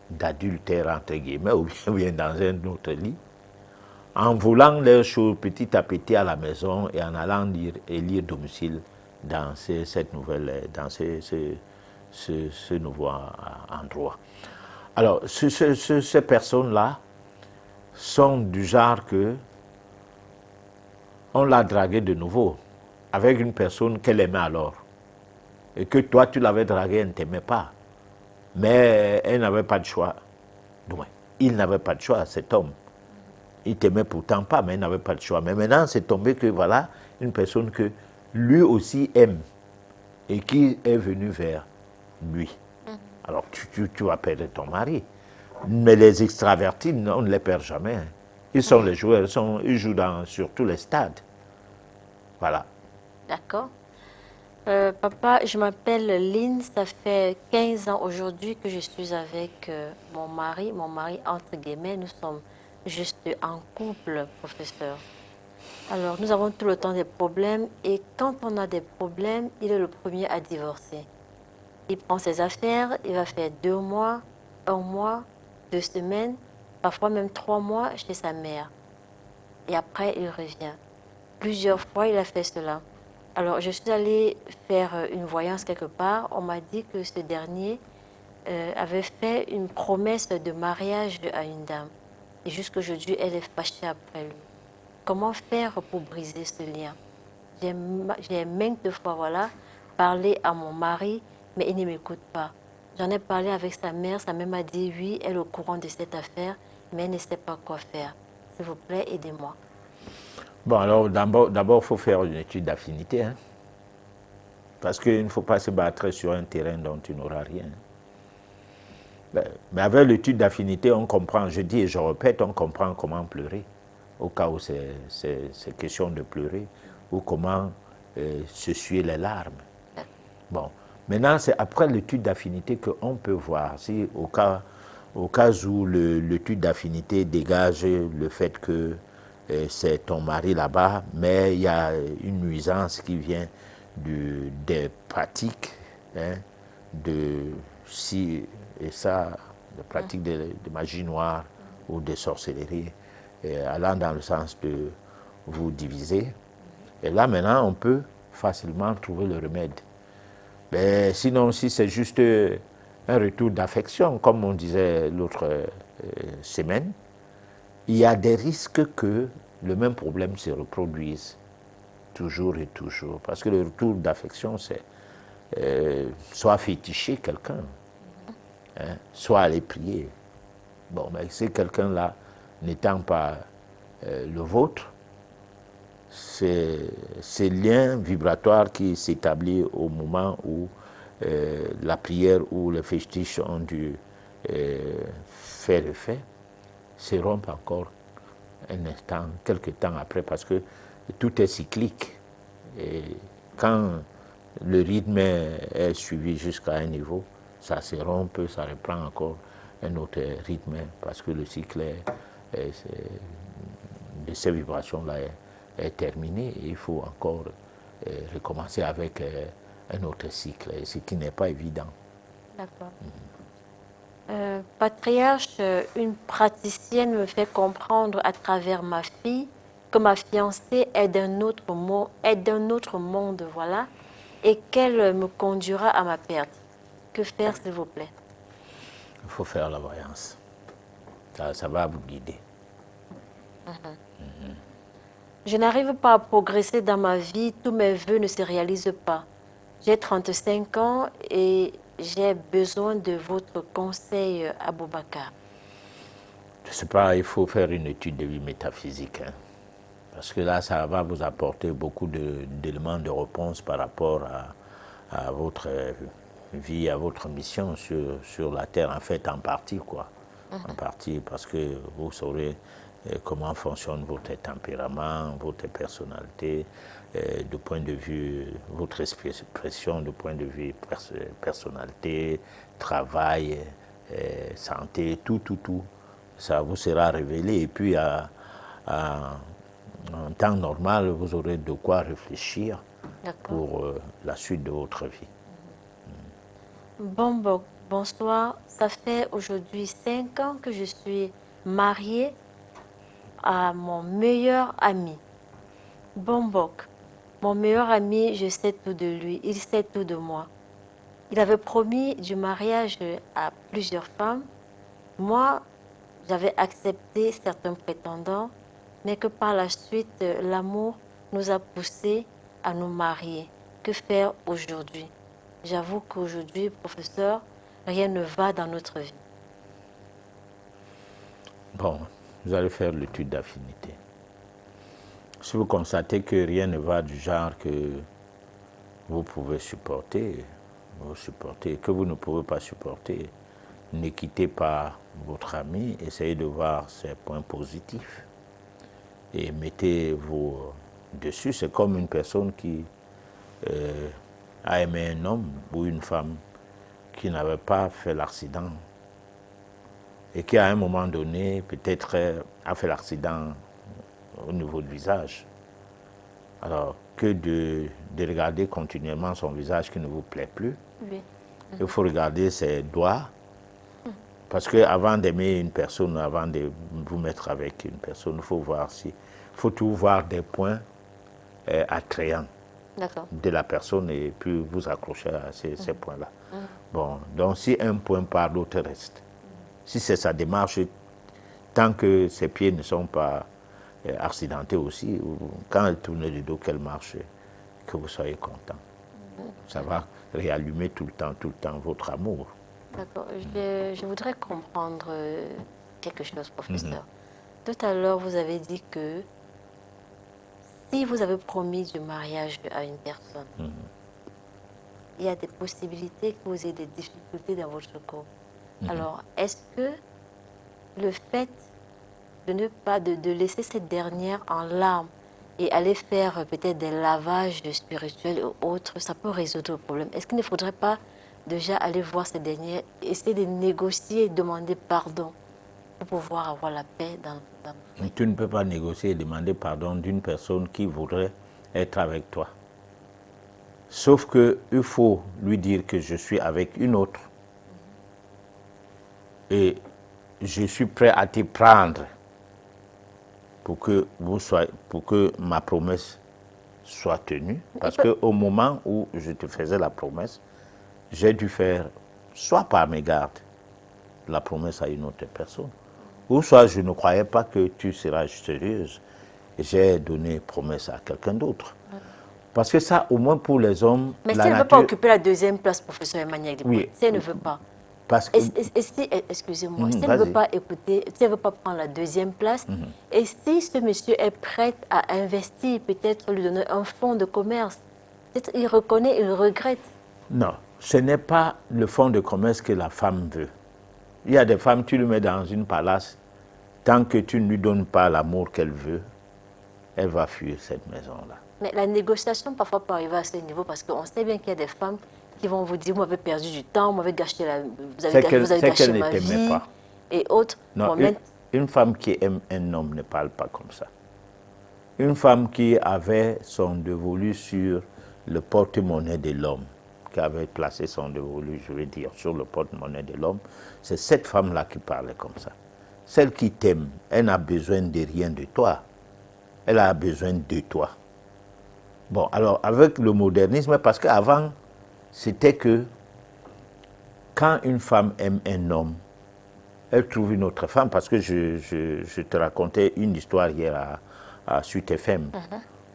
d'adultère, entre guillemets, ou bien dans un autre lit, en volant leurs choses petit à petit à la maison et en allant lire domicile dans cette nouvelle, dans ce nouveau endroit. Alors, ces personnes-là sont du genre que on l'a dragué de nouveau avec une personne qu'elle aimait alors. Et que toi, tu l'avais draguée, elle ne t'aimait pas. Mais elle n'avait pas de choix. Donc, il n'avait pas de choix, cet homme. Il t'aimait pourtant pas, mais il n'avait pas de choix. Mais maintenant, c'est tombé que voilà, une personne que lui aussi aime et qui est venue vers lui. Alors, tu vas perdre ton mari. Mais les extravertis, on ne les perd jamais. Ils sont les joueurs, ils jouent sur tous les stades. Voilà. D'accord. Papa, je m'appelle Lynn, ça fait 15 ans aujourd'hui que je suis avec mon mari. Mon mari, entre guillemets, nous sommes juste en couple, professeur. Alors, nous avons tout le temps des problèmes et quand on a des problèmes, il est le premier à divorcer. Il prend ses affaires, il va faire 2 mois, 1 mois, 2 semaines, parfois même 3 mois chez sa mère. Et après, il revient. Plusieurs fois, il a fait cela. Alors, je suis allée faire une voyance quelque part. On m'a dit que ce dernier avait fait une promesse de mariage à une dame. Et jusqu'aujourd'hui, elle est fâchée après lui. Comment faire pour briser ce lien? J'ai maintes fois, voilà, parlé à mon mari, mais il ne m'écoute pas. J'en ai parlé avec sa mère m'a dit oui, elle est au courant de cette affaire, mais elle ne sait pas quoi faire. S'il vous plaît, aidez-moi. Bon, alors d'abord, il faut faire une étude d'affinité. Hein? Parce qu'il ne faut pas se battre sur un terrain dont tu n'auras rien. Mais avec l'étude d'affinité, on comprend, je dis et je répète, on comprend comment pleurer. Au cas où c'est question de pleurer, ou comment s'essuyer les larmes. Bon, maintenant, c'est après l'étude d'affinité qu'on peut voir si, au cas où l'étude d'affinité dégage le fait que c'est ton mari là-bas, mais il y a une nuisance qui vient des pratiques hein, de ci et ça, des pratiques de magie noire ou de sorcellerie, allant dans le sens de vous diviser. Et là, maintenant, on peut facilement trouver le remède. Mais sinon, si c'est juste un retour d'affection, comme on disait l'autre semaine, il y a des risques que le même problème se reproduise toujours et toujours. Parce que le retour d'affection, c'est soit féticher quelqu'un, hein, soit aller prier. Bon, mais si quelqu'un-là n'étant pas le vôtre, c'est ces liens vibratoires qui s'établissent au moment où la prière ou le fétiche ont dû faire effet, se rompent encore un instant, quelques temps après, parce que tout est cyclique. Et quand le rythme est suivi jusqu'à un niveau, ça se rompt, ça reprend encore un autre rythme, parce que le cycle de ces vibrations-là est terminé et il faut encore recommencer avec un autre cycle, ce qui n'est pas évident. D'accord. Patriarche, une praticienne me fait comprendre à travers ma fille que ma fiancée est d'un autre monde, voilà, et qu'elle me conduira à ma perte. Que faire, s'il vous plaît? Il faut faire la voyance. Ça va vous guider. Je n'arrive pas à progresser dans ma vie, tous mes vœux ne se réalisent pas. J'ai 35 ans et j'ai besoin de votre conseil, Aboubakar. Je ne sais pas, il faut faire une étude de vie métaphysique. Hein, parce que là, ça va vous apporter beaucoup d'éléments de réponse par rapport à votre vie, à votre mission sur la Terre, en fait, en partie, quoi. En partie, parce que vous saurez comment fonctionne votre tempérament, votre personnalité, du point de vue, votre expression, du point de vue personnalité, travail, santé, tout. Ça vous sera révélé. Et puis, en temps normal, vous aurez de quoi réfléchir pour la suite de votre vie. Bonsoir. Ça fait aujourd'hui 5 ans que je suis mariée à mon meilleur ami. Bombok, mon meilleur ami, je sais tout de lui, il sait tout de moi. Il avait promis du mariage à plusieurs femmes. Moi, j'avais accepté certains prétendants, mais que par la suite, l'amour nous a poussés à nous marier. Que faire aujourd'hui? J'avoue qu'aujourd'hui, professeur, rien ne va dans notre vie. Bon, vous allez faire l'étude d'affinité. Si vous constatez que rien ne va du genre que vous pouvez supporter, vous supportez, que vous ne pouvez pas supporter, ne quittez pas votre ami, essayez de voir ses points positifs et mettez-vous dessus. C'est comme une personne qui a aimé un homme ou une femme qui n'avait pas fait l'accident et qui à un moment donné peut-être a fait l'accident au niveau du visage. Alors que de regarder continuellement son visage qui ne vous plaît plus, Oui. il faut regarder ses doigts. Parce qu'avant d'aimer une personne, avant de vous mettre avec une personne, il faut voir si, faut tout voir des points attrayants de la personne et puis vous accrocher à ces points-là. Bon, donc si un point part, l'autre reste. Si c'est sa démarche, tant que ses pieds ne sont pas accidentés aussi, ou quand elle tourne le dos, qu'elle marche, que vous soyez content. Ça va réallumer tout le temps votre amour. D'accord. Je voudrais comprendre quelque chose, professeur. Tout à l'heure, vous avez dit que si vous avez promis du mariage à une personne, il y a des possibilités que vous ayez des difficultés dans votre couple. Alors, est-ce que le fait de ne pas de laisser cette dernière en larmes et aller faire peut-être des lavages spirituels ou autres, ça peut résoudre le problème? Est-ce qu'il ne faudrait pas déjà aller voir ces dernières, essayer de négocier et demander pardon pour pouvoir avoir la paix dans... Tu ne peux pas négocier et demander pardon d'une personne qui voudrait être avec toi. Sauf qu'il faut lui dire que je suis avec une autre et je suis prêt à te prendre pour que ma promesse soit tenue. Parce qu'au moment où je te faisais la promesse, j'ai dû faire, soit par mégarde, la promesse à une autre personne, ou soit je ne croyais pas que tu seras sérieuse et j'ai donné promesse à quelqu'un d'autre. Parce que ça, au moins pour les hommes... Mais si elle ne veut pas occuper la deuxième place, professeur Emmanuel, oui, si elle ne veut pas, parce que... excusez-moi, si elle ne veut pas écouter, si elle ne veut pas prendre la deuxième place, et si ce monsieur est prêt à investir, peut-être lui donner un fonds de commerce, peut-être il reconnaît, il regrette. Non, ce n'est pas le fonds de commerce que la femme veut. Il y a des femmes, tu lui mets dans une palace, tant que tu ne lui donnes pas l'amour qu'elle veut, elle va fuir cette maison-là. Mais la négociation, parfois, peut arriver à ce niveau parce qu'on sait bien qu'il y a des femmes qui vont vous dire, vous m'avez perdu du temps, vous m'avez gâché, vous avez gâché ma vie pas. Et autres. Non, une femme qui aime un homme ne parle pas comme ça. Une femme qui avait son dévolu sur le porte-monnaie de l'homme, qui avait placé son dévolu, je veux dire, sur le porte-monnaie de l'homme, c'est cette femme-là qui parlait comme ça. Celle qui t'aime, elle n'a besoin de rien de toi. Elle a besoin de toi. Bon, alors, avec le modernisme, parce qu'avant, c'était que quand une femme aime un homme, elle trouve une autre femme, parce que je te racontais une histoire hier à Sud FM,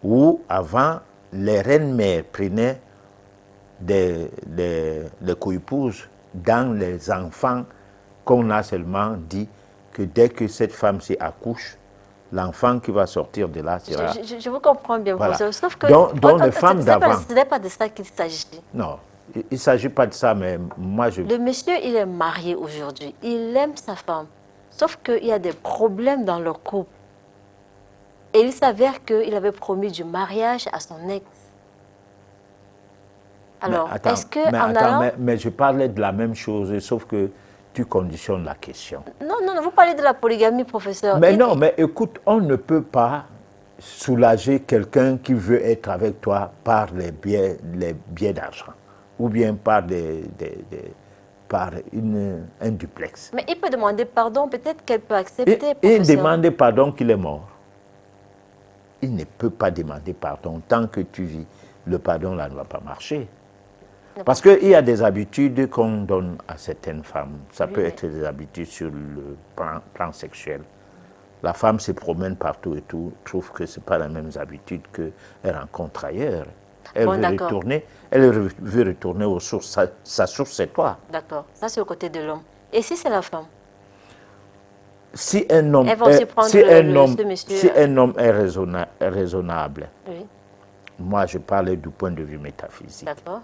où avant, les reines-mères prenaient des co-épouses dans les enfants qu'on a seulement dit que dès que cette femme s'y accouche, l'enfant qui va sortir de là sera... Je vous comprends bien, voilà. professeur. Sauf que donc les femmes d'avant... Ce n'est pas de ça qu'il s'agit. Non, il ne s'agit pas de ça, mais moi je... Le monsieur, il est marié aujourd'hui. Il aime sa femme. Sauf qu'il y a des problèmes dans leur couple. Et il s'avère qu'il avait promis du mariage à son ex. Alors, est-ce que... mais je parlais de la même chose, sauf que tu conditionnes la question. Non, non, non, vous parlez de la polygamie, professeur. Mais non, mais écoute, on ne peut pas soulager quelqu'un qui veut être avec toi par les biais d'argent ou bien par, par un duplex. Mais il peut demander pardon, peut-être qu'elle peut accepter, Et professeur. demander pardon qu'il est mort. Il ne peut pas demander pardon tant que tu vis. Le pardon là ne va pas marcher. Parce qu'il y a des habitudes qu'on donne à certaines femmes. Ça peut être des habitudes sur le plan sexuel. La femme se promène partout et tout, trouve que ce n'est pas les mêmes habitudes qu'elle rencontre ailleurs. Elle, veut retourner aux sources. Sa source, c'est toi. D'accord. Ça, c'est au côté de l'homme. Et si c'est la femme? Si un homme est raisonnable, oui. Moi je parlais du point de vue métaphysique. D'accord.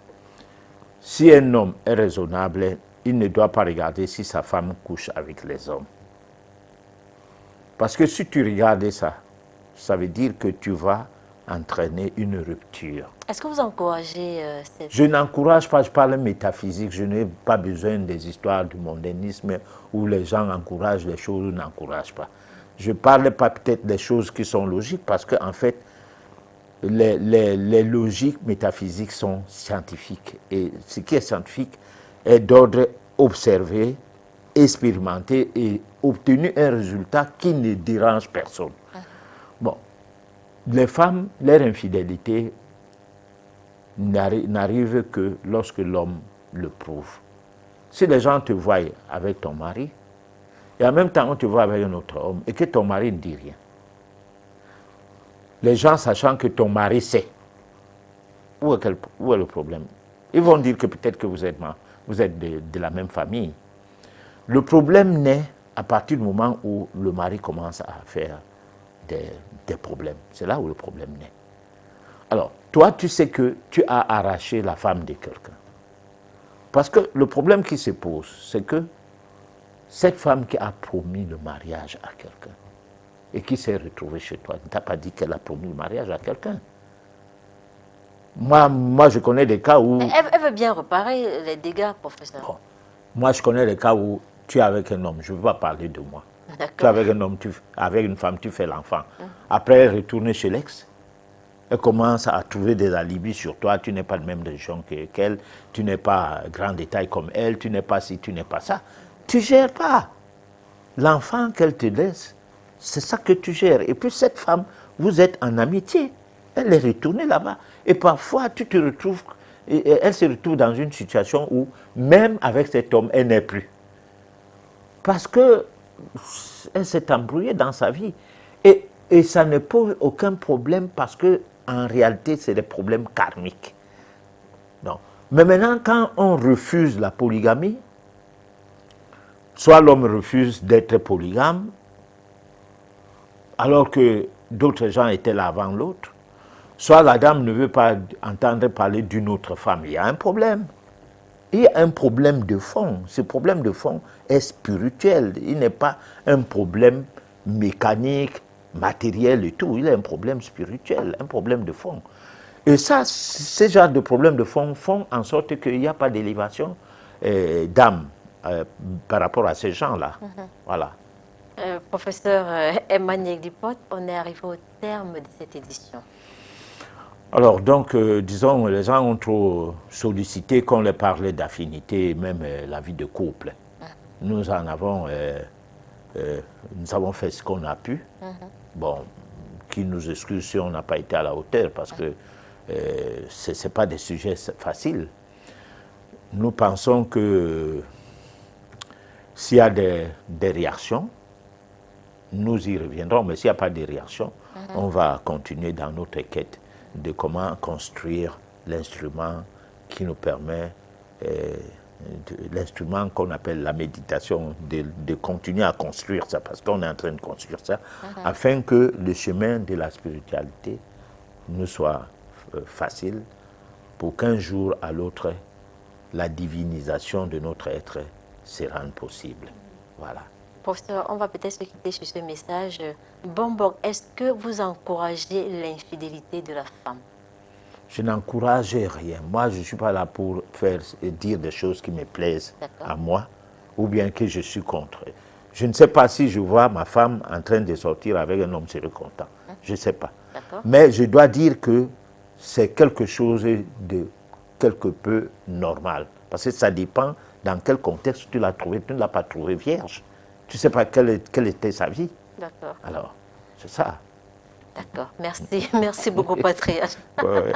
Si un homme est raisonnable, il ne doit pas regarder si sa femme couche avec les hommes. Parce que si tu regardes ça, ça veut dire que tu vas entraîner une rupture. Est-ce que vous encouragez cette... Je n'encourage pas, je parle métaphysique, je n'ai pas besoin des histoires du mondanisme où les gens encouragent les choses ou n'encouragent pas. Je ne parle pas peut-être des choses qui sont logiques parce qu'en fait, les logiques métaphysiques sont scientifiques. Et ce qui est scientifique est d'ordre observé, expérimenté et obtenu un résultat qui ne dérange personne. Bon, les femmes, leur infidélité n'arrive que lorsque l'homme le prouve. Si les gens te voient avec ton mari, et en même temps on te voit avec un autre homme, et que ton mari ne dit rien, les gens sachant que ton mari sait, où est le problème? Ils vont dire que peut-être que vous êtes de la même famille. Le problème naît à partir du moment où le mari commence à faire des problèmes. C'est là où le problème naît. Alors, toi, tu sais que tu as arraché la femme de quelqu'un. Parce que le problème qui se pose, c'est que cette femme qui a promis le mariage à quelqu'un et qui s'est retrouvée chez toi, ne t'a pas dit qu'elle a promis le mariage à quelqu'un. Moi, je connais des cas où... Elle veut bien réparer les dégâts, professeur. Bon, moi, je connais des cas où tu es avec un homme, je ne veux pas parler de moi. Tu es avec un homme, avec une femme, tu fais l'enfant. Après, elle retourne chez l'ex. Elle commence à trouver des alibis sur toi. Tu n'es pas de même religion qu'elle, tu n'es pas grand détail comme elle, tu n'es pas ci, tu n'es pas ça. Tu ne gères pas. L'enfant qu'elle te laisse, c'est ça que tu gères. Et puis cette femme, vous êtes en amitié. Elle est retournée là-bas. Et parfois, tu te retrouves, elle se retrouve dans une situation où, même avec cet homme, elle n'est plus. Parce qu'elle s'est embrouillée dans sa vie. Et ça ne pose aucun problème parce que en réalité, c'est des problèmes karmiques. Non. Mais maintenant, quand on refuse la polygamie, soit l'homme refuse d'être polygame, alors que d'autres gens étaient là avant l'autre, soit la dame ne veut pas entendre parler d'une autre femme. Il y a un problème. Il y a un problème de fond. Ce problème de fond est spirituel. Il n'est pas un problème mécanique, matériel et tout. Il est un problème spirituel, un problème de fond. Et ça, ces genres de problèmes de fond font en sorte qu'il n'y a pas d'élévation d'âme par rapport à ces gens-là. Voilà. Professeur Emmanuel Dipote, on est arrivé au terme de cette édition. Alors, donc, disons, les gens ont trop sollicité qu'on leur parlait d'affinité, même la vie de couple. Nous avons fait ce qu'on a pu. Bon, qui nous excuse si on n'a pas été à la hauteur, parce que ce n'est pas des sujets faciles. Nous pensons que s'il y a des réactions, nous y reviendrons, mais s'il n'y a pas de réactions, on va continuer dans notre quête de comment construire l'instrument qui nous permet, l'instrument qu'on appelle la méditation, de continuer à construire ça, parce qu'on est en train de construire ça, afin que le chemin de la spiritualité nous soit facile, pour qu'un jour à l'autre, la divinisation de notre être se rende possible. Voilà. Professeur, on va peut-être se quitter sur ce message. Bomborg, est-ce que vous encouragez l'infidélité de la femme? Je n'encourage rien. Moi, je ne suis pas là pour dire des choses qui me plaisent à moi ou bien que je suis contre. Je ne sais pas si je vois ma femme en train de sortir avec un homme sérieux content. Je ne sais pas. Mais je dois dire que c'est quelque chose de quelque peu normal. Parce que ça dépend dans quel contexte tu l'as trouvé. Tu ne l'as pas trouvé vierge. Tu ne sais pas quelle était sa vie. D'accord. Alors, c'est ça. D'accord. Merci. Merci beaucoup, Patriarche. Ouais.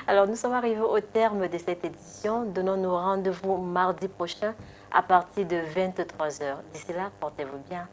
Alors, nous sommes arrivés au terme de cette édition. Donnons-nous rendez-vous mardi prochain à partir de 23h. D'ici là, portez-vous bien.